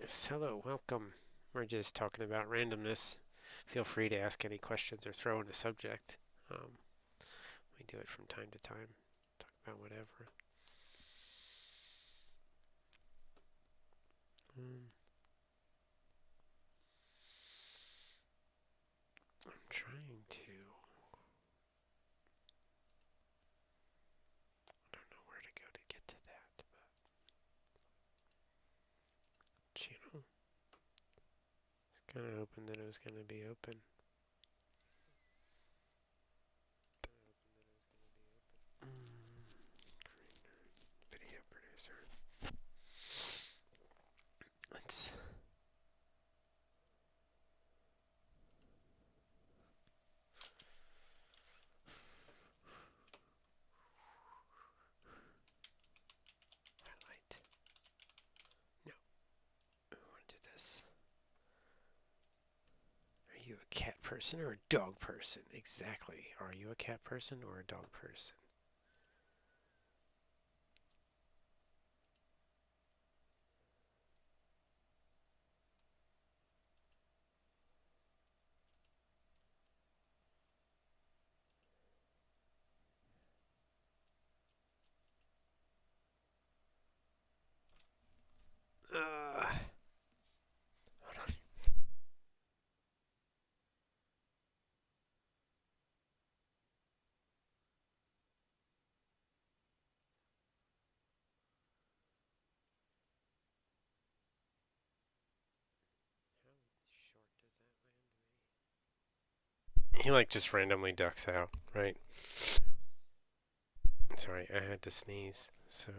Yes, hello, welcome. We're just talking about randomness. Feel free to ask any questions or throw in a subject. We do it from time to time. Talk about whatever. I'm trying to. I don't know where to go to get to that, but channel. It's kind of hoping that it was going to be open. Video producer. Let's. Highlight. No. I want to do this. Are you a cat person or a dog person? Exactly. Are you a cat person or a dog person? Hold on. How short does that land me? He like just randomly ducks out, right? Sorry, I had to sneeze. So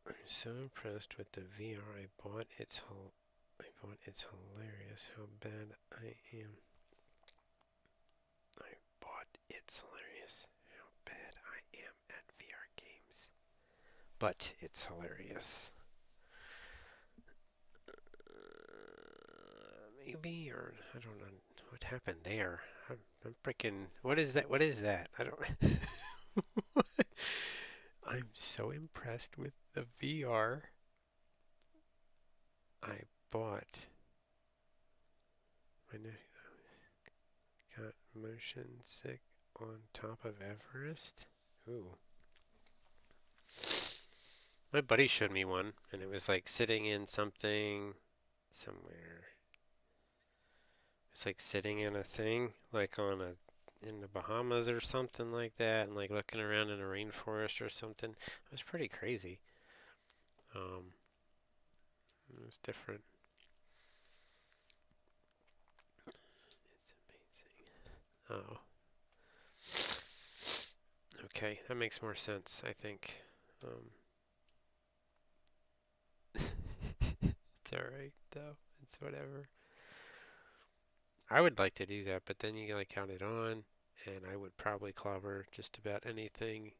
I'm so impressed with the VR I bought. It's hilarious how bad I am. I bought it's hilarious how bad I am at VR games. But it's hilarious. Maybe, or I don't know what happened there. I'm freaking. What is that? What is that? I don't. I'm so impressed with the VR I bought. My nephew got motion sick on top of Everest. Ooh. My buddy showed me one, and it was like sitting in something somewhere. It's like sitting in a thing, like on a in the Bahamas or something like that, and like looking around in a rainforest or something. It was pretty crazy. Um, it was different. It's amazing. Oh, okay, that makes more sense, I think. It's alright though. It's whatever. I would like to do that, but then you like count it on, and I would probably clobber just about anything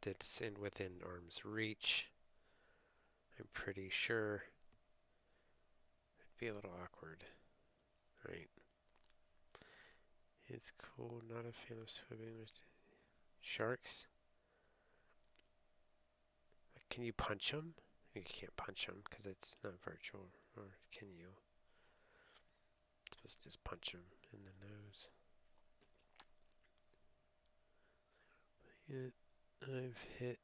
that's within arm's reach. I'm pretty sure it'd be a little awkward, right? It's cool. Not a fan of swimming with sharks. Like, can you punch them? You can't punch them because it's not virtual. Or can you? It's supposed to just punch them in the nose. I've hit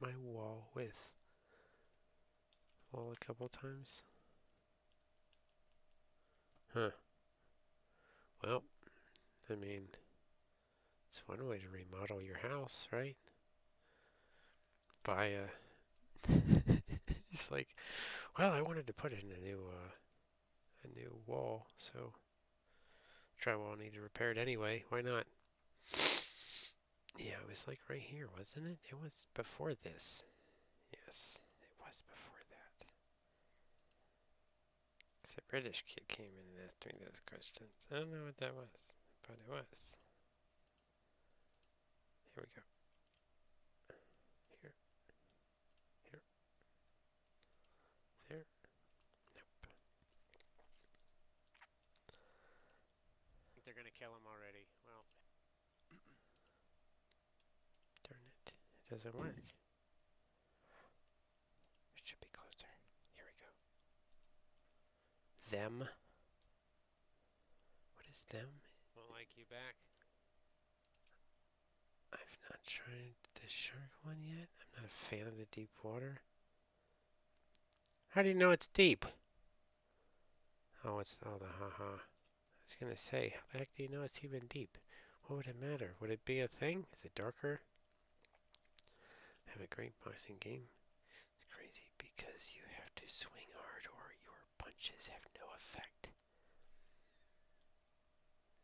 my wall a couple times. Huh. Well, I mean, it's one way to remodel your house, right? Buy a. It's like, well, I wanted to put in a new wall, so drywall needed repaired anyway. Why not? Yeah, it was like right here, wasn't it? It was before this. Yes, it was before that. A British kid came in and asked me those questions. I don't know what that was, but it was. Here we go. Here. Here. There. Nope. I think they're gonna kill him already. Well, darn it. It doesn't work. It should be closer. Here we go. Them. What is them? Won't like you back. I've not tried the shark one yet. I'm not a fan of the deep water. How do you know it's deep? Oh, it's the haha. I was gonna say, how the heck do you know it's even deep? What would it matter? Would it be a thing? Is it darker? Have a great boxing game. It's crazy because you have to swing hard or your punches have no effect.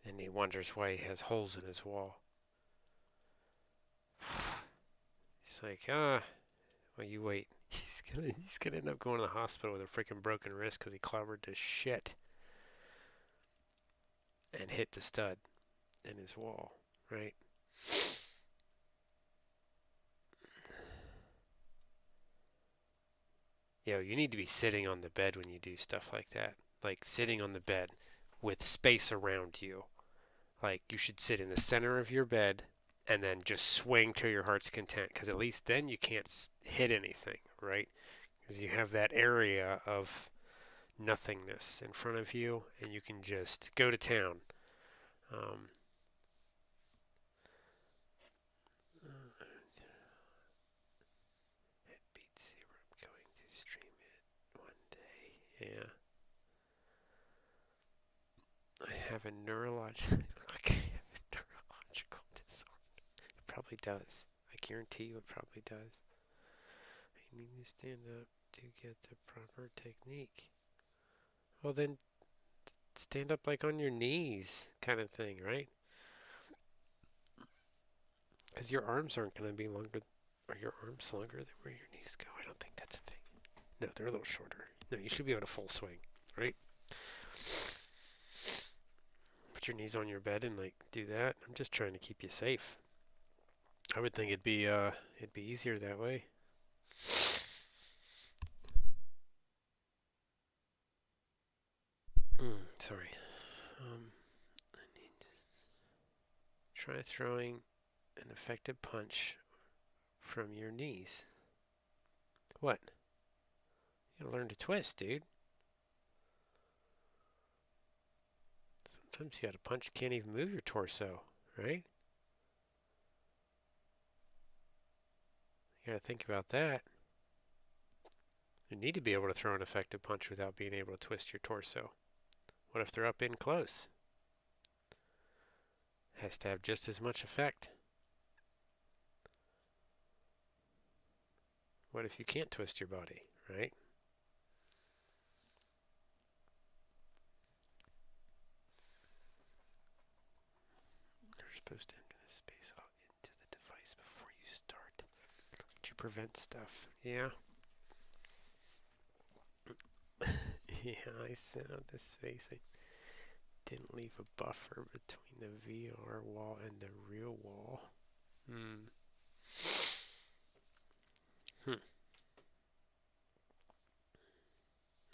And he wonders why he has holes in his wall. He's like, well, you wait. He's gonna end up going to the hospital with a freaking broken wrist because he clobbered the shit and hit the stud in his wall, right? Yo, you need to be sitting on the bed when you do stuff like that. Like sitting on the bed with space around you. Like you should sit in the center of your bed and then just swing to your heart's content, because at least then you can't hit anything, right? Because you have that area of nothingness in front of you and you can just go to town. It beats zero. I'm going to stream it one day. Yeah. I have a neurological disorder. It probably does. I guarantee you it probably does. I need to stand up to get the proper technique. Well then, stand up like on your knees kind of thing, right? Because your arms aren't going to be longer. Are your arms longer than where your knees go? I don't think that's a thing. No, they're a little shorter. No, you should be able to full swing, right? Put your knees on your bed and like do that. I'm just trying to keep you safe. I would think it'd be easier that way. Sorry. I need to try throwing an effective punch from your knees. What? You gotta learn to twist, dude. Sometimes you gotta punch, can't even move your torso, right? You gotta think about that. You need to be able to throw an effective punch without being able to twist your torso. What if they're up in close? Has to have just as much effect. What if you can't twist your body, right? You're supposed to enter the space out into the device before you start to prevent stuff. Yeah. Yeah, I sent out the space. I didn't leave a buffer between the VR wall and the real wall.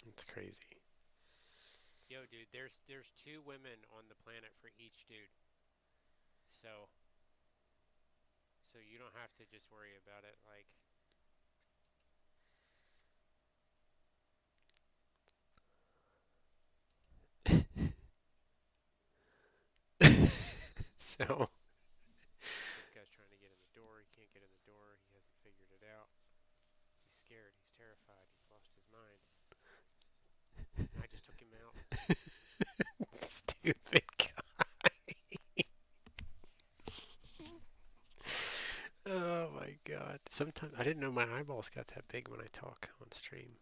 That's crazy. Yo, dude, there's 2 women on the planet for each dude. So you don't have to just worry about it like so this guy's trying to get in the door. He can't get in the door. He hasn't figured it out. He's scared. He's terrified. He's lost his mind. And I just took him out. Stupid guy. Oh my god. Sometimes I didn't know my eyeballs got that big when I talk on stream.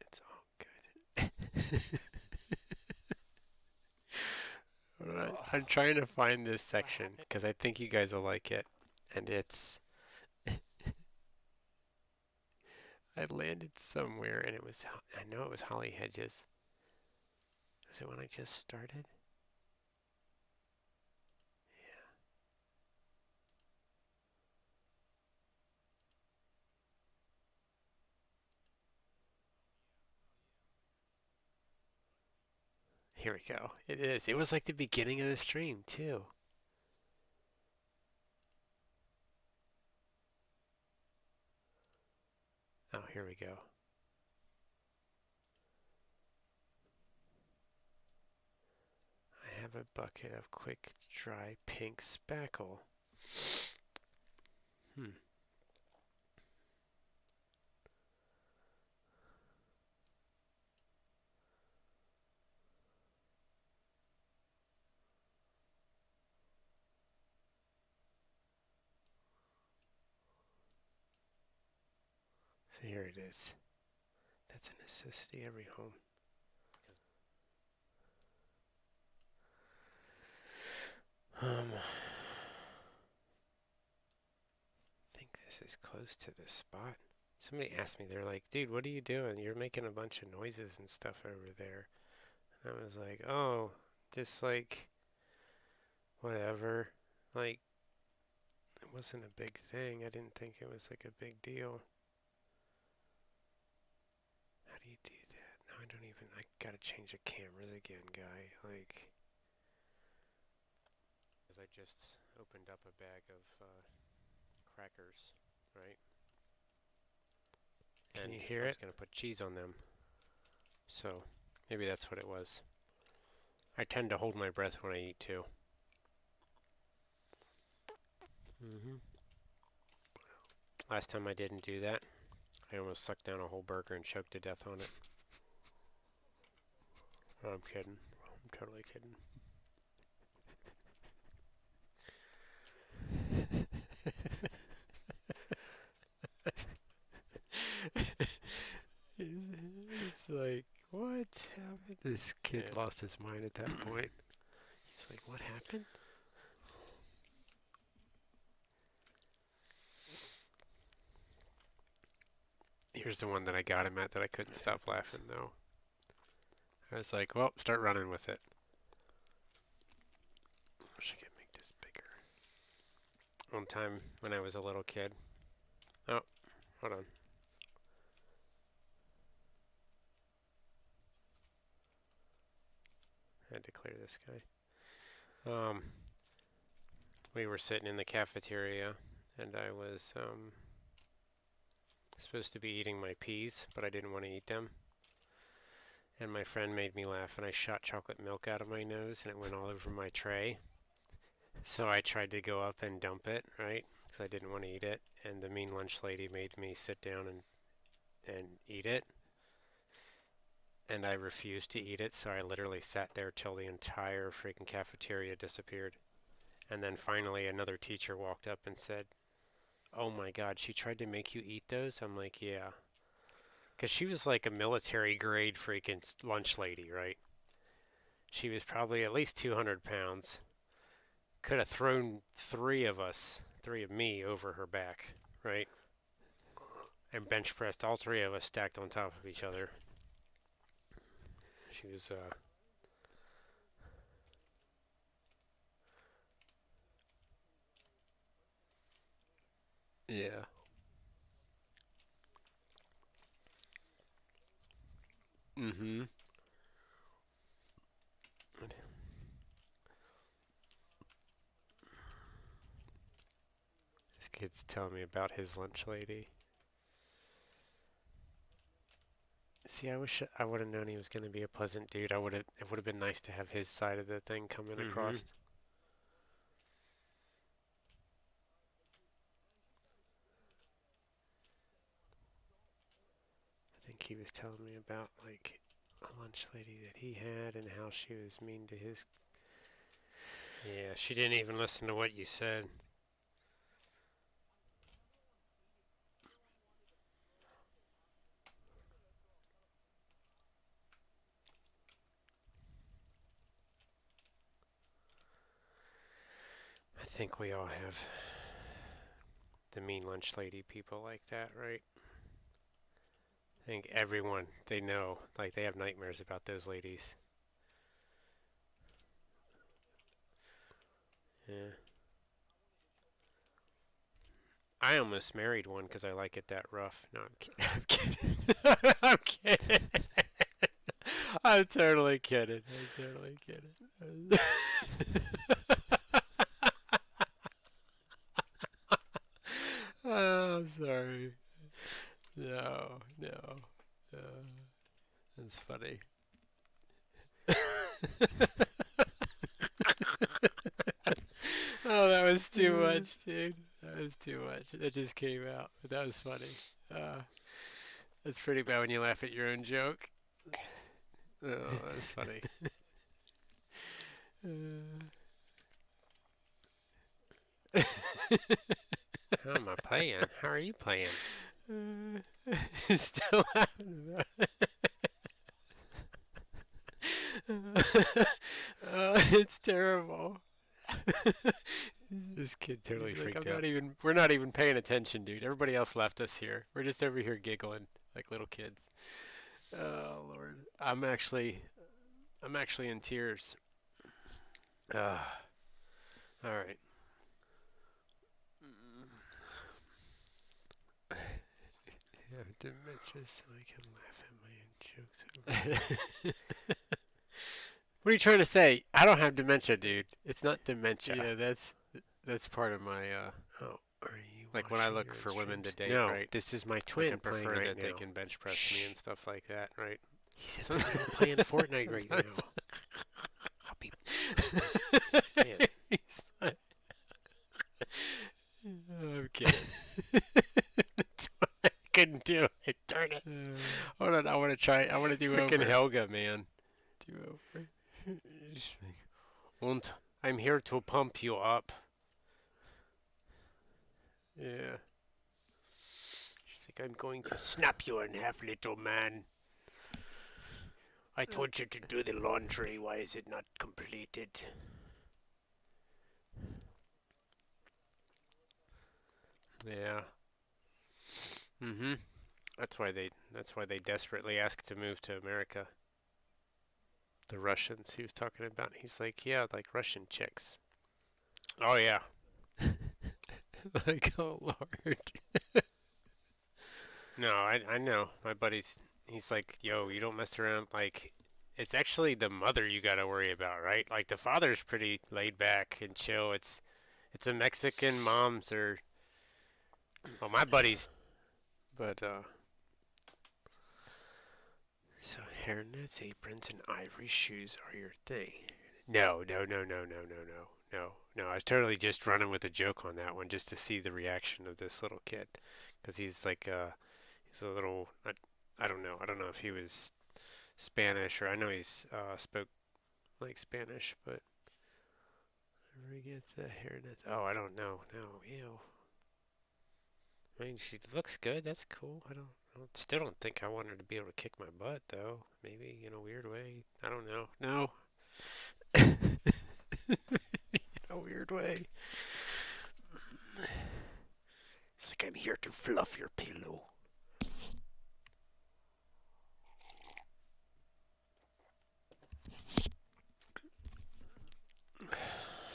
It's all good. I'm trying to find this section because I think you guys will like it. And it's I landed somewhere and it was, I know it was Holly Hedges. Was it when I just started? Here we go. It is. It was like the beginning of the stream, too. Oh, here we go. I have a bucket of quick, dry pink spackle. Hmm. So here it is. That's a necessity every home. I think this is close to the spot. Somebody asked me, they're like, dude, what are you doing? You're making a bunch of noises and stuff over there. And I was like, oh, just like, whatever. Like, it wasn't a big thing. I didn't think it was like a big deal. How do you do that? No, I don't even, I gotta change the cameras again, guy. Like, because I just opened up a bag of crackers, right? Can you hear it? I was gonna put cheese on them. So, maybe that's what it was. I tend to hold my breath when I eat too. Last time I didn't do that, I almost sucked down a whole burger and choked to death on it. Oh, I'm kidding. I'm totally kidding. It's like, what happened? This kid lost his mind at that point. He's like, what happened? Here's the one that I got him at that I couldn't stop laughing though. I was like, well, start running with it. Wish I could make this bigger. One time when I was a little kid. Oh, hold on. I had to clear this guy. We were sitting in the cafeteria and I was supposed to be eating my peas, but I didn't want to eat them. And my friend made me laugh and I shot chocolate milk out of my nose and it went all over my tray. So I tried to go up and dump it, right? Because I didn't want to eat it. And the mean lunch lady made me sit down and eat it. And I refused to eat it, so I literally sat there till the entire freaking cafeteria disappeared. And then finally another teacher walked up and said, oh my God, she tried to make you eat those? I'm like, yeah. Because she was like a military grade freaking lunch lady, right? She was probably at least 200 pounds. Could have thrown three of me over her back, right? And bench pressed all three of us stacked on top of each other. She was, yeah. Mm-hmm. This kid's telling me about his lunch lady. See, I wish I would have known he was going to be a pleasant dude. It would have been nice to have his side of the thing coming across. I think he was telling me about like a lunch lady that he had and how she was mean to his. Yeah, she didn't even listen to what you said. I think we all have the mean lunch lady people like that, right? think everyone they know, like they have nightmares about those ladies. Yeah. I almost married one because I like it that rough. No, I'm kidding. I'm kidding. I'm kidding. I'm totally kidding. I'm totally kidding. Oh, I'm sorry. No, no. Uh, that's funny. Oh, that was too much, dude. That was too much. It just came out. But that was funny. Uh, that's pretty bad when you laugh at your own joke. Oh, that's funny. How am I playing? How are you playing? Still laughing about it. It's terrible. This kid totally freaked out. We're not even paying attention, dude. Everybody else left us here. We're just over here giggling like little kids. Oh Lord, I'm actually in tears. All right. Yeah, dementia, so I can laugh at my own jokes. What are you trying to say? I don't have dementia, dude. It's not dementia. Yeah, that's part of my. Oh, are you like when I look for women to date, right? This is my twin. Like I prefer that they can bench press me and stuff like that, right? He's playing Fortnite right now. I'll be. Man. I'm kidding. I couldn't do it. Darn it. Hold on, I want to try. I want to do freaking over. Helga, man. Do over. And I'm here to pump you up. Yeah. She's like, I'm going to snap you in half, little man. I told you to do the laundry. Why is it not completed? Yeah. Mm-hmm. That's why they desperately asked to move to America. The Russians he was talking about. He's like, yeah, like Russian chicks. Oh yeah. Like, oh Lord. No, I know. My he's like, yo, you don't mess around. Like, it's actually the mother you got to worry about, right? Like, the father's pretty laid back and chill. It's a Mexican moms or, well, my buddies, but so hairnets, aprons, and ivory shoes are your thing. No, no, no, no, no, no, no, no, no. I was totally just running with a joke on that one, just to see the reaction of this little kid, because he's like, he's a little. I don't know. I don't know if he was Spanish or I know he's spoke like Spanish, but I forget the hairnet. Oh, I don't know. No, ew. I mean, she looks good. That's cool. Still don't think I want her to be able to kick my butt, though. Maybe in a weird way. I don't know. No. In a weird way. It's like I'm here to fluff your pillow.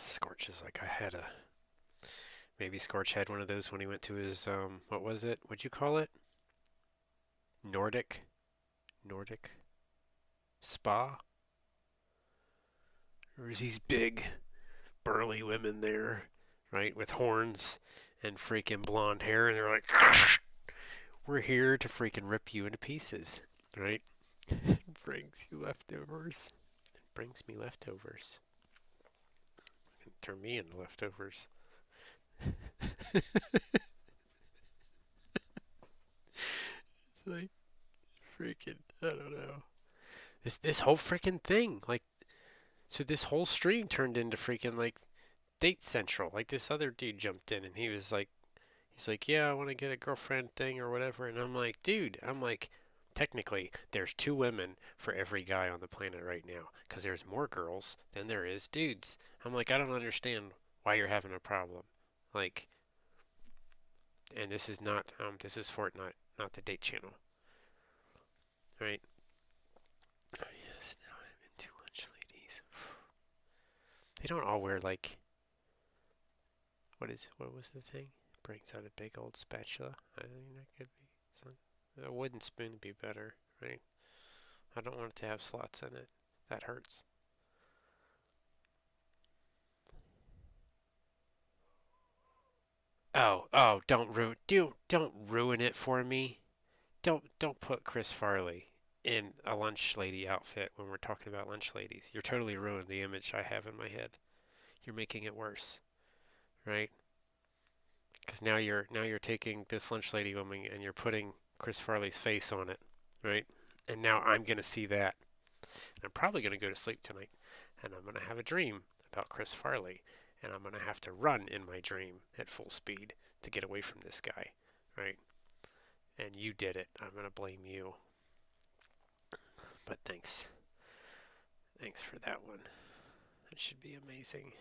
Scorch is like maybe Scorch had one of those when he went to his what was it? What'd you call it? Nordic spa. There's these big burly women there, right, with horns and freaking blonde hair, and they're like, we're here to freaking rip you into pieces, right? Brings you leftovers. It brings me leftovers. Turn me into leftovers. It's like freaking, I don't know. This whole freaking thing, like, so this whole stream turned into freaking like Date Central. Like this other dude jumped in and he's like, yeah, I want to get a girlfriend thing or whatever. And I'm like, dude, technically, there's 2 women for every guy on the planet right now, because there's more girls than there is dudes. I'm like, I don't understand why you're having a problem. Like, and this is not, this is Fortnite, not the date channel. right? Oh, yes, now I'm into lunch ladies. They don't all wear like, what was the thing? Brings out a big old spatula. I mean, that could be some, a wooden spoon would be better, right? I don't want it to have slots in it. That hurts. Oh, don't ruin it for me. Don't put Chris Farley in a lunch lady outfit when we're talking about lunch ladies. You're totally ruined the image I have in my head. You're making it worse, right? Because now you're taking this lunch lady woman and you're putting Chris Farley's face on it, right? And now I'm gonna see that. And I'm probably gonna go to sleep tonight, and I'm gonna have a dream about Chris Farley, and I'm gonna have to run in my dream at full speed to get away from this guy, right? And you did it. I'm gonna blame you. But thanks for that one. That should be amazing.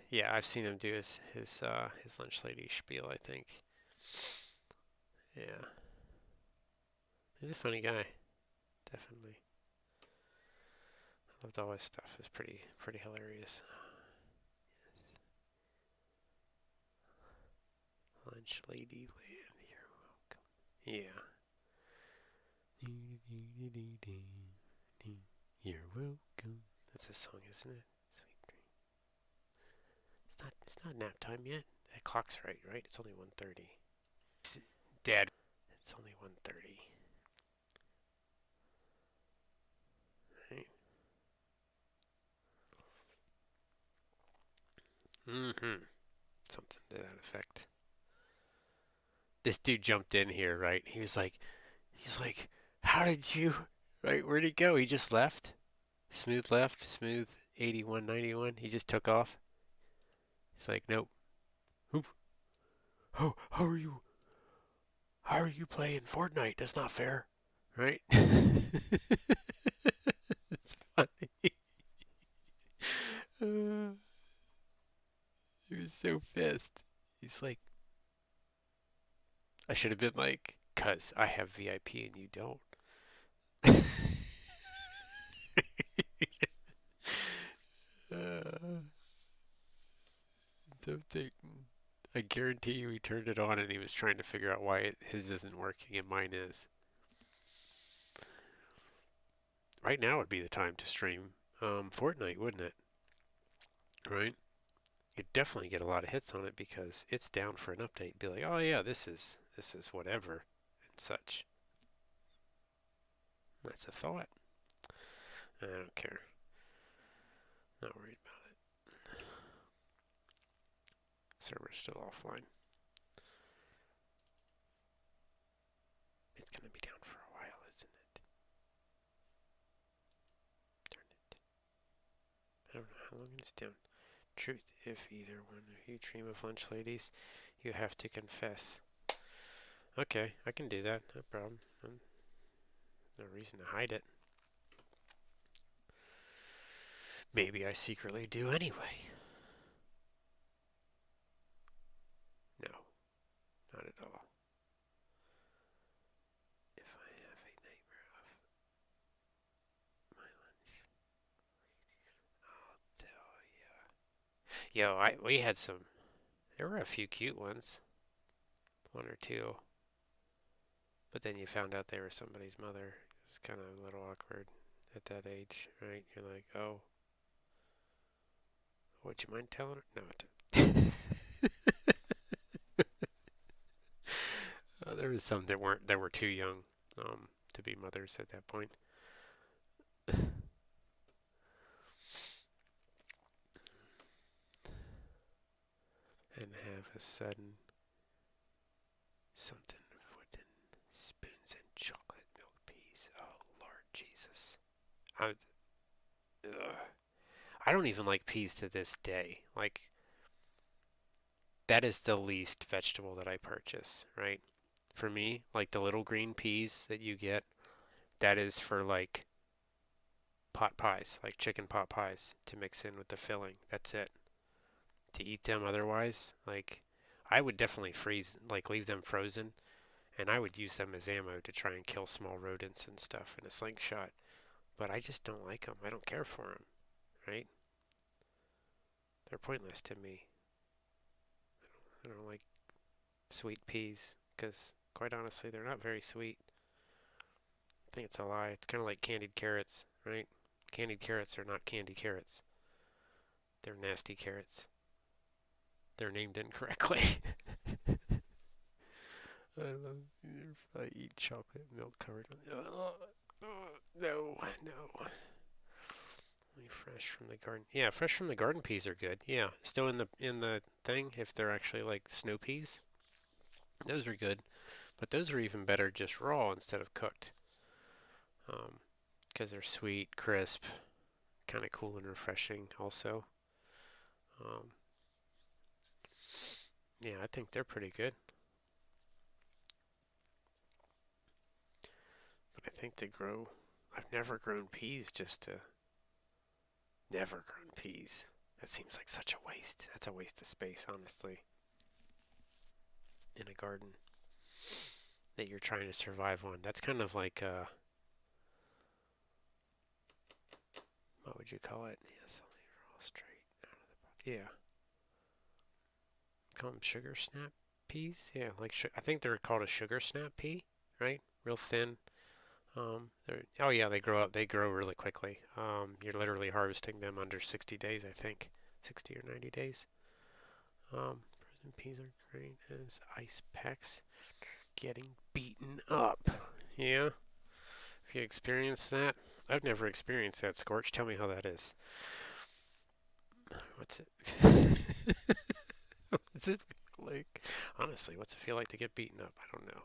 Yeah, I've seen him do his lunch lady spiel. I think. Yeah, he's a funny guy. Definitely. I loved all his stuff. It's pretty hilarious. Lunch lady land. You're welcome. Yeah. You're welcome. That's a song, isn't it? Sweet dream. It's not nap time yet. That clock's right? It's only 1:30. Dad, it's only 1:30. Right? Mm-hmm. Something to that effect. This dude jumped in here, right? He's like, how did you, right? Where'd he go? He just left? Smooth left? Smooth 8191? He just took off? He's like, nope. Who? How are you? How are you playing Fortnite? That's not fair, right? It's funny. Uh, he was so pissed. He's like, I should have been like, cuz I have VIP and you don't. uh, something. I guarantee you he turned it on and he was trying to figure out why his isn't working and mine is. Right now would be the time to stream Fortnite, wouldn't it? Right? You'd definitely get a lot of hits on it because it's down for an update. Be like, oh yeah, this is whatever and such. That's a thought. I don't care. Not worried about it. Server's still offline. It's gonna be down for a while, isn't it? Darn it. I don't know how long it's down. Truth, if either one of you dream of lunch ladies, you have to confess. Okay, I can do that. No problem. No reason to hide it. Maybe I secretly do anyway. No, not at all. If I have a nightmare of my lunch, I'll tell ya. We had some. There were a few cute ones, one or two. But then you found out they were somebody's mother. It was kind of a little awkward at that age, right? You're like, oh, would you mind telling her? No, there was some that were too young to be mothers at that point. And have a sudden something wooden spoons and chocolate milk peas. Oh Lord Jesus, I I don't even like peas to this day. Like that is the least vegetable that I purchase, right? For me, like the little green peas that you get, that is for like pot pies, like chicken pot pies to mix in with the filling. That's it. To eat them otherwise, like I would definitely freeze, like leave them frozen And I would use them as ammo to try and kill small rodents and stuff in a slingshot. But I just don't like them. I don't care for them, right? They're pointless to me. I don't like sweet peas because, quite honestly, they're not very sweet. I think it's a lie. It's kind of like candied carrots, right? Candied carrots are not candy carrots. They're nasty carrots. They're named incorrectly. I eat chocolate milk covered. No, no. Only fresh from the garden. Yeah, fresh from the garden peas are good. Yeah, still in the thing if they're actually like snow peas. Those are good, but those are even better just raw instead of cooked. Because they're sweet, crisp, kind of cool and refreshing also. Um, yeah, I think they're pretty good. But I think they grow. I've never grown peas just to. Never grown peas. That seems like such a waste. That's a waste of space, honestly, in a garden that you're trying to survive on. That's kind of like what would you call it? Yes, only raw straight out of the pot. Yeah, call them sugar snap peas. Yeah, like I think they're called a sugar snap pea, right? Real thin. Oh yeah, they grow up. They grow really quickly. You're literally harvesting them under 60 days, I think, 60 or 90 days. Frozen peas are great as ice packs. Getting beaten up. Yeah, if you experience that, I've never experienced that. Scorch, tell me how that is. What's it? What's it feel like? Honestly, what's it feel like to get beaten up? I don't know.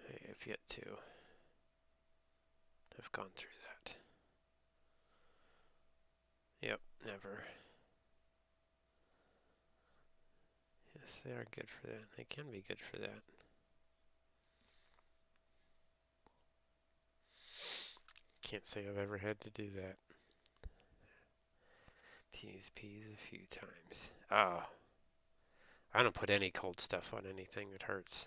I have yet to. I've gone through that. Yep, never. Yes, they are good for that. They can be good for that. Can't say I've ever had to do that. Use peas a few times. Oh, I don't put any cold stuff on anything that hurts.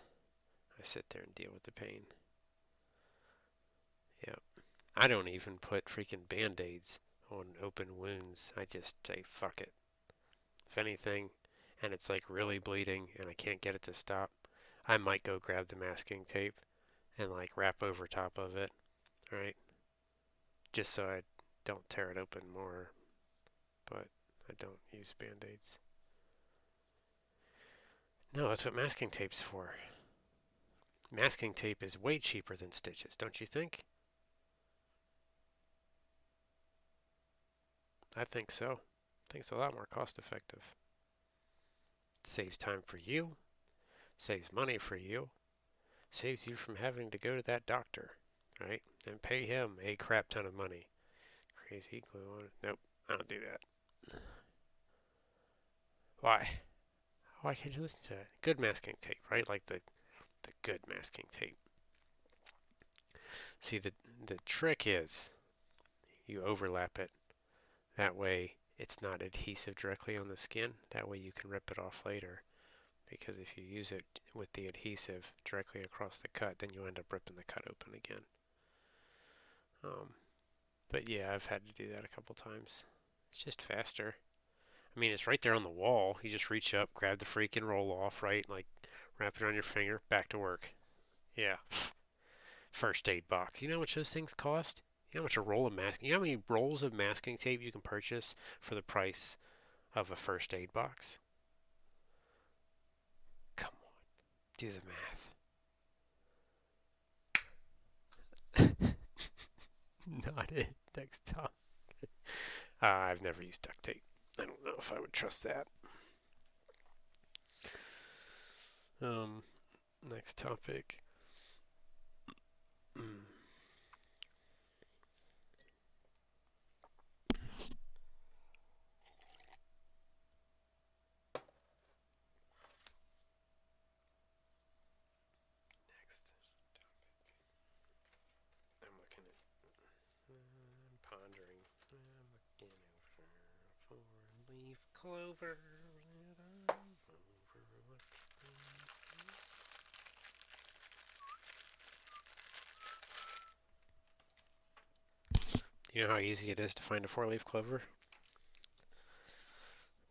I sit there and deal with the pain. Yep. I don't even put freaking band-aids on open wounds. I just say fuck it. If anything, and it's like really bleeding and I can't get it to stop, I might go grab the masking tape and like wrap over top of it, right? Just so I don't tear it open more, but I don't use band-aids. No, that's what masking tape's for. Masking tape is way cheaper than stitches, don't you think? I think so. I think it's a lot more cost effective. It saves time for you, saves money for you, saves you from having to go to that doctor, right? And pay him a crap ton of money. Crazy glue on it. Nope, I don't do that. Why? Why can't you listen to it? Good masking tape, right? Like the good masking tape. See, the trick is you overlap it. That way it's not adhesive directly on the skin. That way you can rip it off later. Because if you use it with the adhesive directly across the cut, then you end up ripping the cut open again. But yeah, I've had to do that a couple times. It's just faster. I mean, it's right there on the wall. You just reach up, grab the freaking roll off, right? Like, wrap it around your finger, back to work. Yeah. First aid box. You know how much those things cost? You know how much a roll of masking? You know how many rolls of masking tape you can purchase for the price of a first aid box? Come on, do the math. Not it. Next time. I've never used duct tape. I don't know if I would trust that. Next topic. I'm pondering. I'm looking over Four-leaf clover. You know how easy it is to find a four-leaf clover?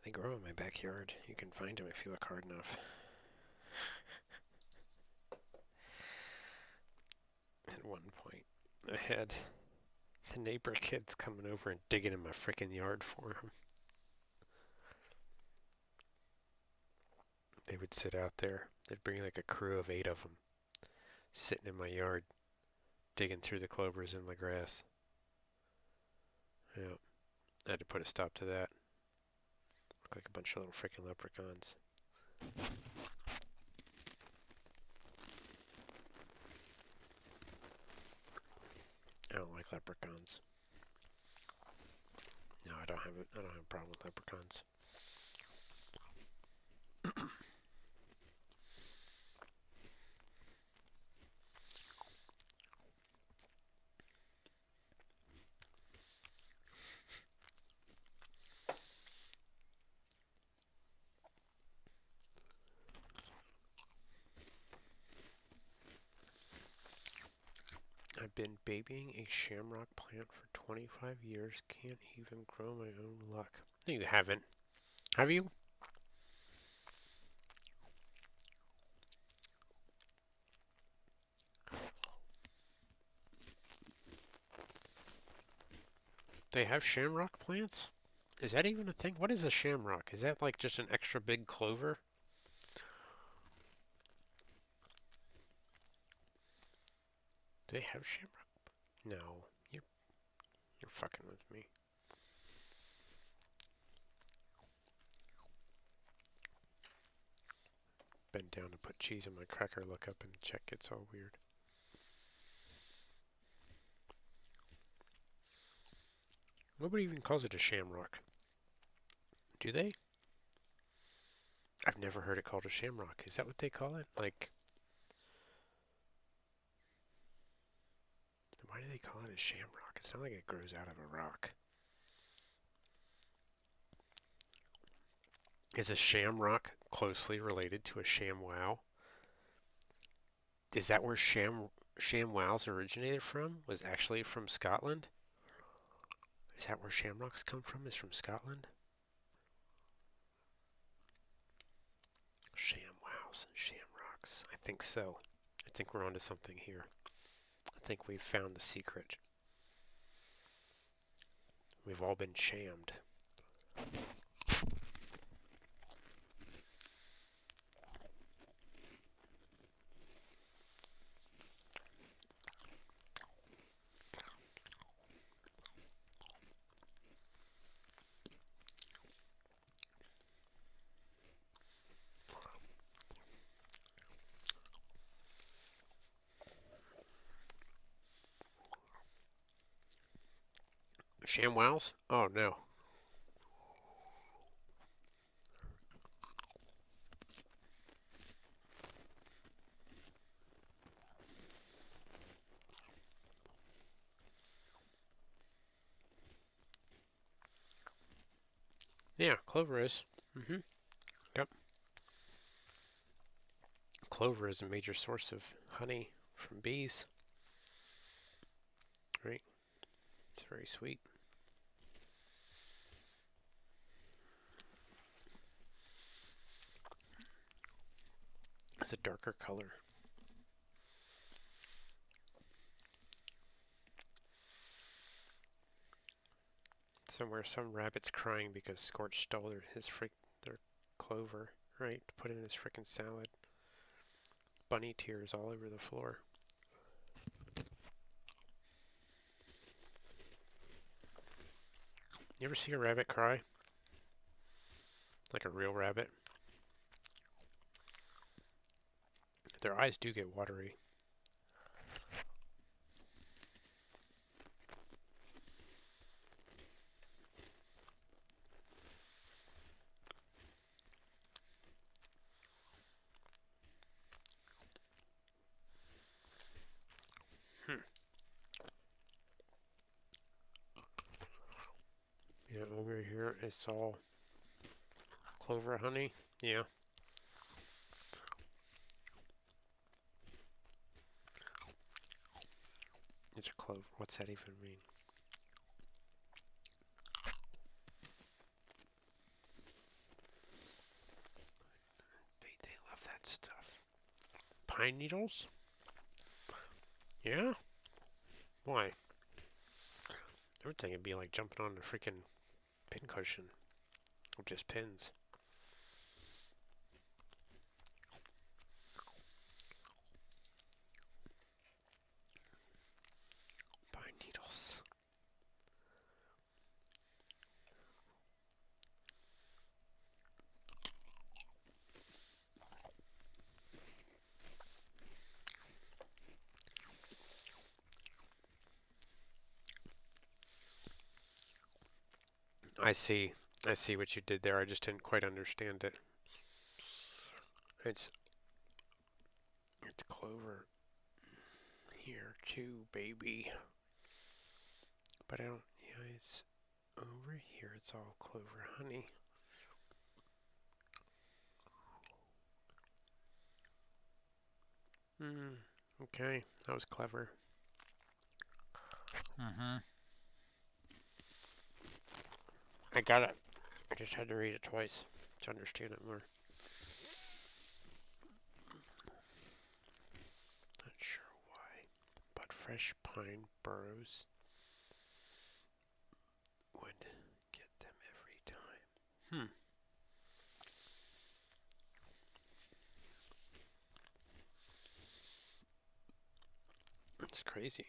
They grow in my backyard. You can find them if you look hard enough. At one point, I had the neighbor kids coming over and digging in my frickin' yard for them. They would sit out there. They'd bring like a crew of 8 of them, sitting in my yard, digging through the clovers in my grass. Yeah, I had to put a stop to that. Look like a bunch of little frickin' leprechauns. I don't like leprechauns. No, I don't have a problem with leprechauns. I've been babying a shamrock plant for 25 years. Can't even grow my own luck. No, you haven't. Have you? They have shamrock plants? Is that even a thing? What is a shamrock? Is that like just an extra big clover? Do they have shamrock? No, you're fucking with me. Bend down to put cheese on my cracker. Look up and check. It's all weird. Nobody even calls it a shamrock. Do they? I've never heard it called a shamrock. Is that what they call it? Like, why do they call it a shamrock? It's not like it grows out of a rock. Is a shamrock closely related to a ShamWow? Is that where ShamWows originated from? Was actually from Scotland? Is that where shamrocks come from? Is from Scotland? ShamWows and shamrocks. I think so. I think we're onto something here. I think we've found the secret. We've all been shammed. ShamWows? Oh no. Yeah, clover is. Yep. Clover is a major source of honey from bees. Right? It's very sweet. It's a darker color. Somewhere some rabbit's crying because Scorch stole their clover, right? To put in his frickin' salad. Bunny tears all over the floor. You ever see a rabbit cry? Like a real rabbit? Their eyes do get watery. Yeah, over here it's all Clover honey? Yeah. It's a clover. What's that even mean? They love that stuff. Pine needles? Yeah? Why? I would think it'd be like jumping on a freaking pincushion. Or just pins. Pine needles. I see. I see what you did there. I just didn't quite understand it. It's clover here too, baby. But I don't. Yeah, it's over here. It's all clover honey. Okay, that was clever. I got it. I just had to read it twice to understand it more. Not sure why, but fresh pine burrows would get them every time. That's crazy.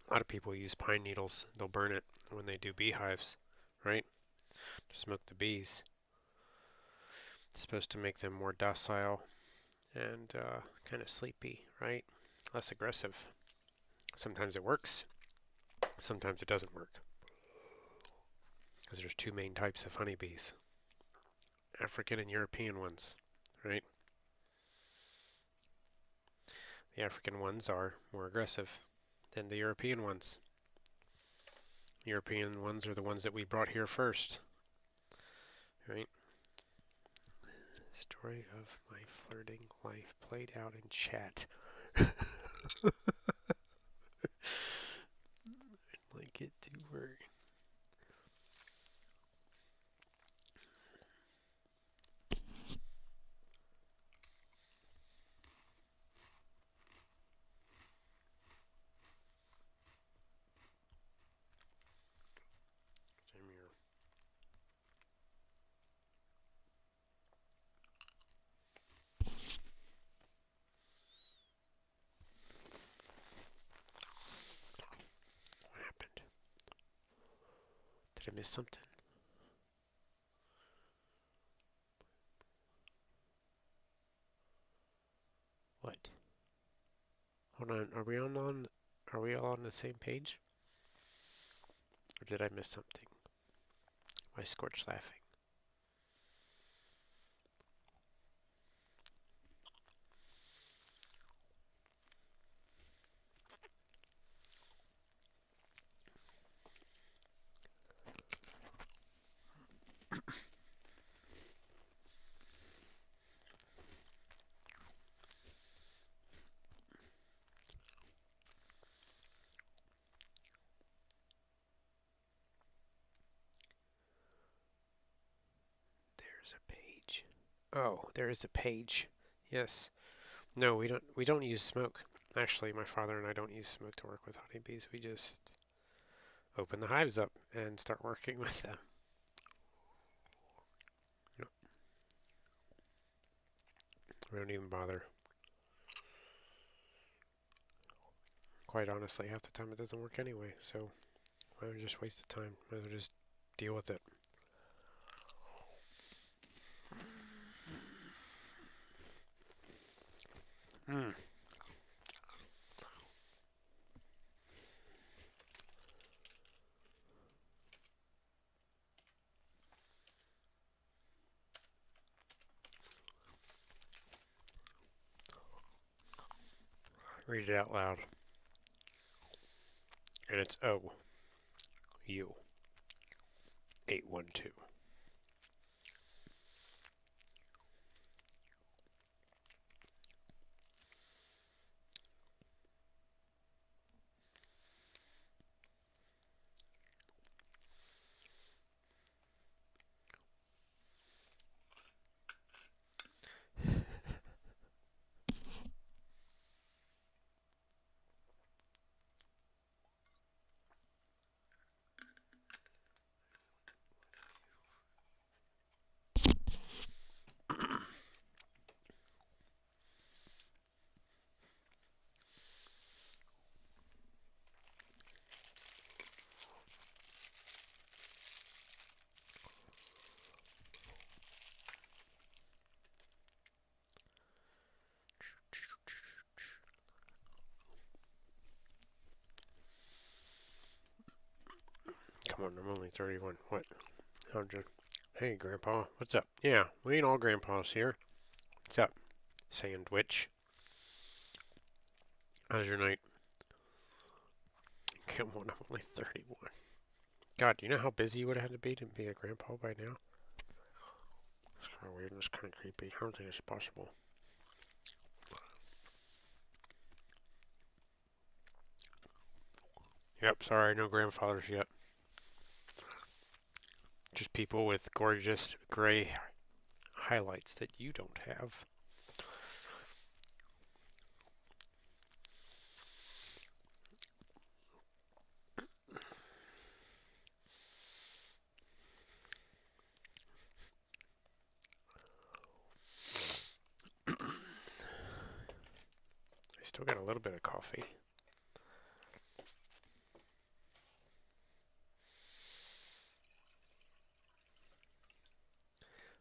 A lot of people use pine needles. They'll burn it when they do beehives, right? To smoke the bees. It's supposed to make them more docile and kind of sleepy, right? Less aggressive. Sometimes it works. Sometimes it doesn't work. Because there's two main types of honeybees. African and European ones, right? The African ones are more aggressive than the European ones. European ones are the ones that we brought here first, right? Story of my flirting life played out in chat. I'd like it to work. Same here. What happened? Did I miss something? What? Hold on. Are we all on the same page? Or did I miss something? Why is Scorch laughing? There's a page. Oh, there is a page. Yes. No, we don't use smoke. Actually, my father and I don't use smoke to work with honeybees. We just open the hives up and start working with them. No, we don't even bother. Quite honestly, half the time it doesn't work anyway, so why would just waste the time? Might as well just deal with it. Read it out loud. And it's O. you. 812. Come on, I'm only 31. What? 100. Hey, Grandpa. What's up? Yeah, we ain't all grandpas here. What's up? Sandwich. How's your night? Come on, I'm only 31. God, do you know how busy you would have had to be a grandpa by now? It's kind of weird and it's kind of creepy. I don't think it's possible. Yep, sorry, no grandfathers yet. Just people with gorgeous gray highlights that you don't have. I still got a little bit of coffee.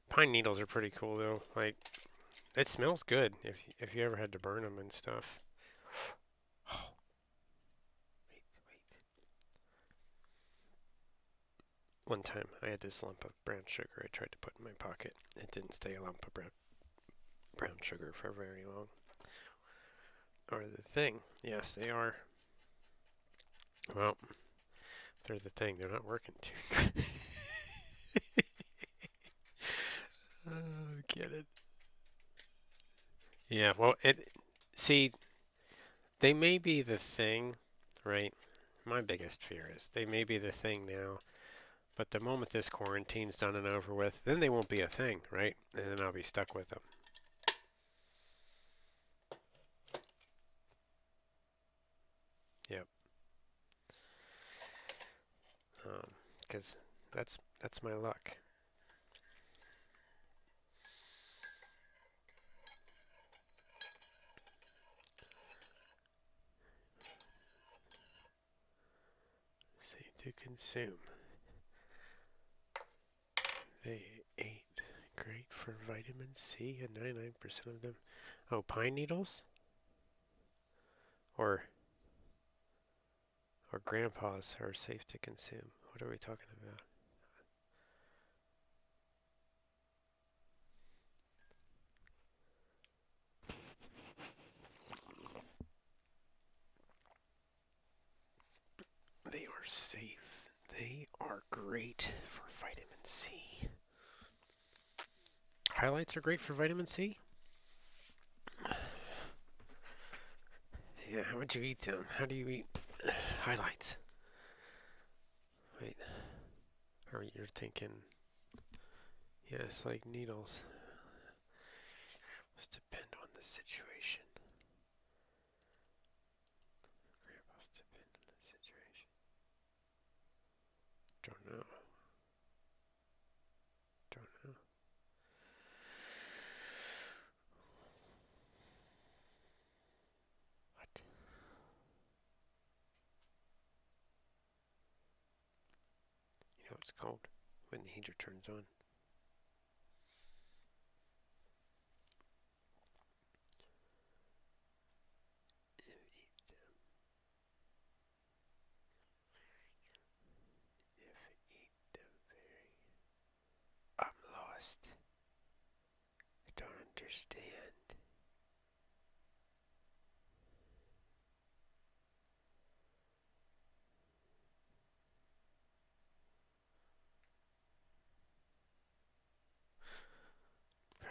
Pine needles are pretty cool though. Like, it smells good if you ever had to burn them and stuff. Wait. One time I had this lump of brown sugar I tried to put in my pocket. It didn't stay a lump of brown sugar for very long. Or the thing. Yes, they are. Well, they're the thing. They're not working too good. Oh, get it. Yeah, well, see, they may be the thing, right? My biggest fear is they may be the thing now, but the moment this quarantine's done and over with, then they won't be a thing, right? And then I'll be stuck with them. Yep. Because that's my luck. Safe to consume. They ate great for vitamin C, and 99% of them. Oh, pine needles? Or grandpas are safe to consume. What are we talking about? They are safe. They are great for vitamin C. Highlights are great for vitamin C? Yeah, how would you eat them? How do you eat highlights? Wait, or you're thinking, yes, like needles. Must depend on the situation. Grandpas depend on the situation. Don't know. Don't know. What? You know what it's called? When the heater turns on. I'm lost. I don't understand.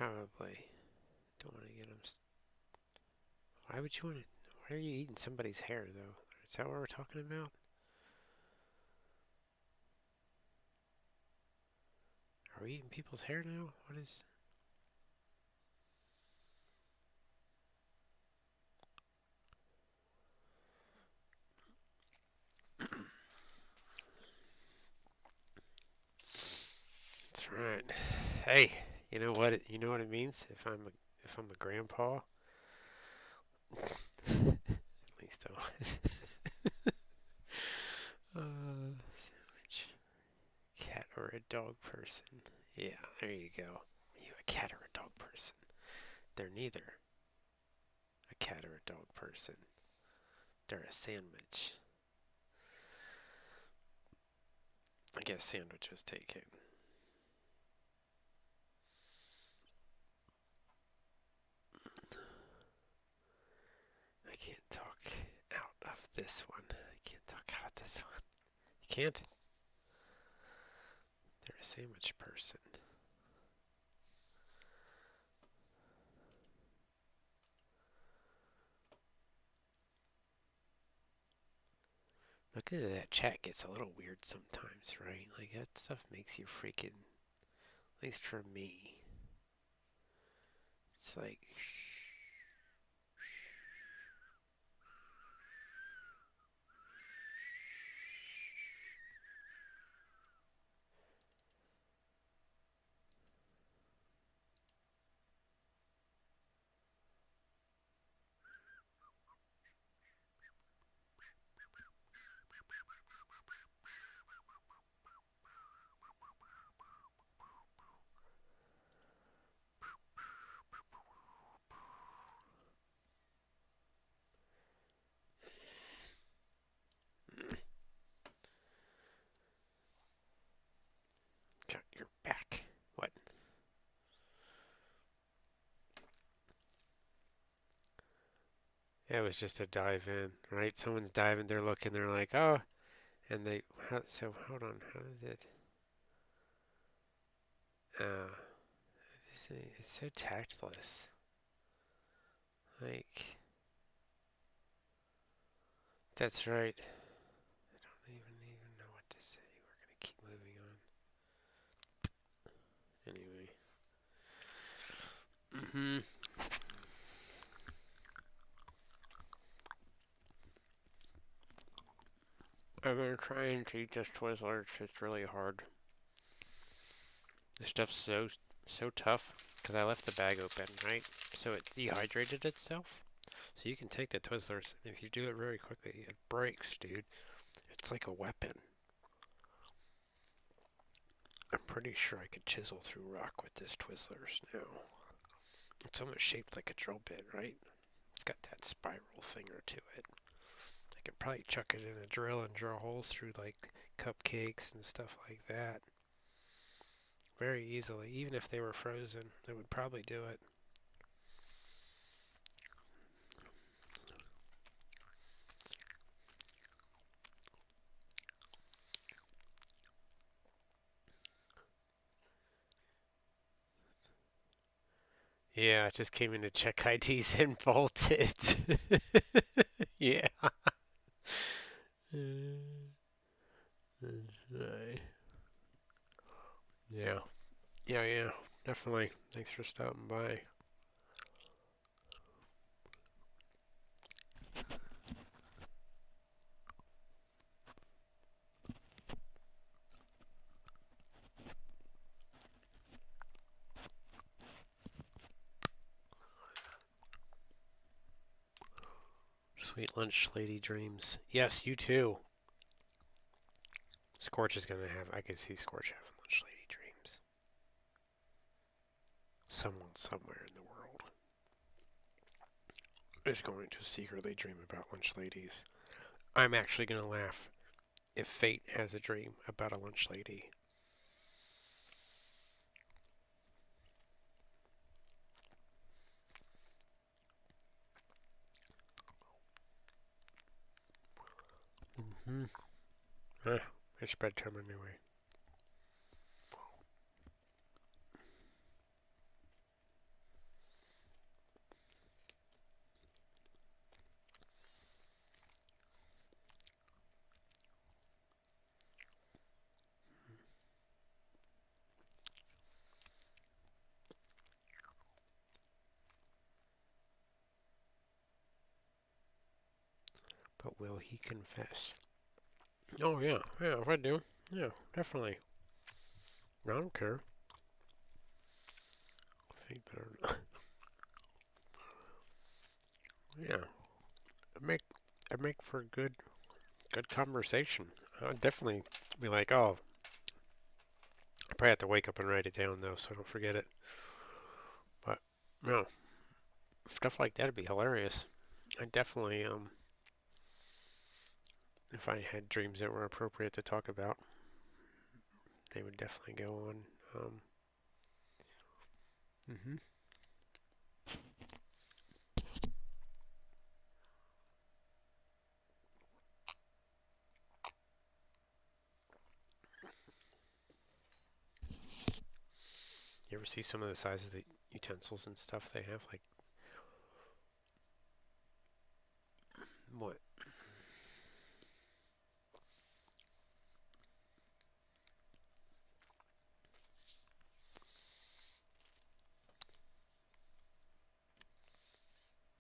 probably don't want to get them. Why would you want to? Why are you eating somebody's hair, though? Is that what we're talking about? Are we eating people's hair now? What is... That's right. Hey, you know what? You know what it means if I'm a grandpa. At least I was. Sandwich. Cat or a dog person? Yeah, there you go. Are you a cat or a dog person? They're neither a cat or a dog person. They're a sandwich. I guess sandwich was taken. I can't talk out of this one. I can't talk out of this one. You can't? They're a sandwich person. Look at that chat gets a little weird sometimes, right? Like that stuff makes you freaking, at least for me. It's like, got your back. What? It was just a dive in, right? Someone's diving, they're looking, they're like, oh, and they, so hold on, how did it, it's so tactless. Like, that's right. I don't even know what to say. We're gonna keep moving on. Anyway. I've been trying to eat this Twizzlers. It's really hard. This stuff's so tough because I left the bag open, right? So it dehydrated itself. So you can take the Twizzlers, and if you do it very quickly, it breaks, dude. It's like a weapon. I'm pretty sure I could chisel through rock with this Twizzlers now. It's almost shaped like a drill bit, right? It's got that spiral thinger to it. I could probably chuck it in a drill and drill holes through like cupcakes and stuff like that. Very easily. Even if they were frozen, it would probably do it. Yeah, it just came in to check IDs and bolted. Yeah. Right. Yeah. Yeah. Definitely. Thanks for stopping by. Sweet lunch, lady dreams. Yes, you too. Scorch is gonna have. I could see Scorch having lunch, lady dreams. Someone somewhere in the world is going to secretly dream about lunch ladies. I'm actually gonna laugh if Fate has a dream about a lunch lady. It's bedtime anyway. But will he confess? Oh, yeah. Yeah, if I do. Yeah, definitely. I don't care. He better. Yeah. I make for good conversation. I'd definitely be like, oh, I probably have to wake up and write it down, though, so I don't forget it. But, no. Stuff like that would be hilarious. I definitely, if I had dreams that were appropriate to talk about, they would definitely go on. Hmm. You ever see some of the size of the utensils and stuff they have? Like, what?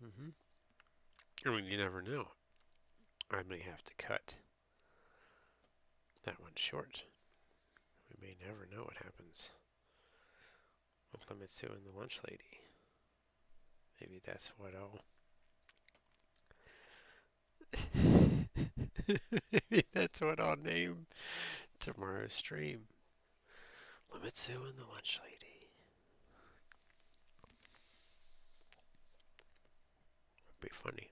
Hmm. I mean, you never know. I may have to cut that one short. We may never know what happens with Limit Sue and the Lunch Lady. Maybe that's what I'll. Maybe that's what I'll name tomorrow's stream. Limit Sue and the Lunch Lady. Would be funny.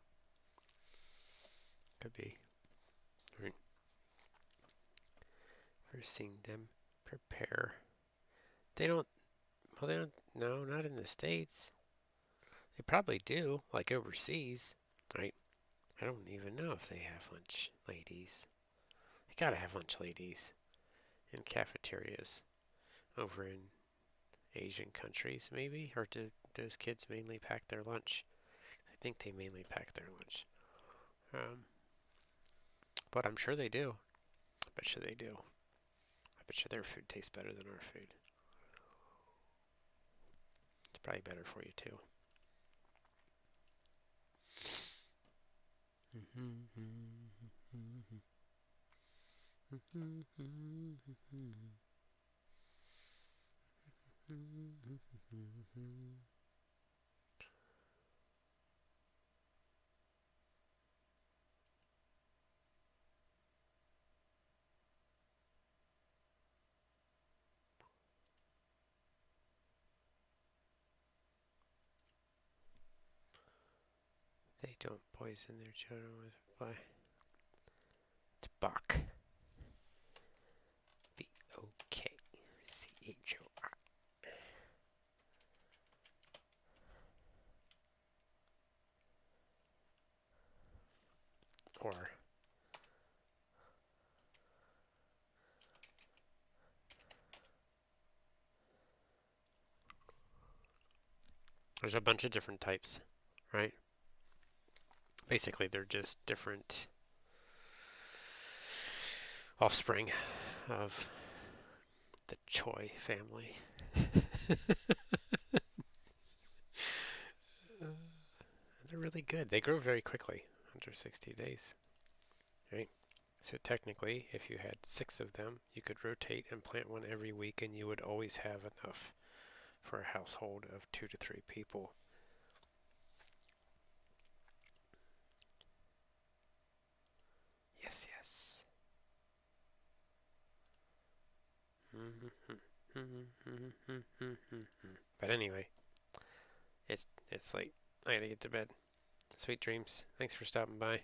Could be. Right. First seeing them prepare. They don't. Well, they don't. No, not in the States. They probably do, like overseas, right? I don't even know if they have lunch ladies. They gotta have lunch ladies in cafeterias over in Asian countries, maybe? Or do those kids mainly pack their lunch? I think they mainly pack their lunch. Um, but I'm sure they do. I bet you they do. I bet you their food tastes better than our food. It's probably better for you too. They don't poison their children with fly. It's Bach. Bokchor. Or there's a bunch of different types, right? Basically, they're just different offspring of the Choi family. They're really good. They grow very quickly, under 60 days, right? So technically, if you had 6 of them, you could rotate and plant one every week, and you would always have enough for a household of 2 to 3 people. Yes, yes. But anyway, it's late. I gotta get to bed. Sweet dreams. Thanks for stopping by.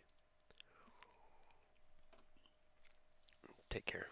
Take care.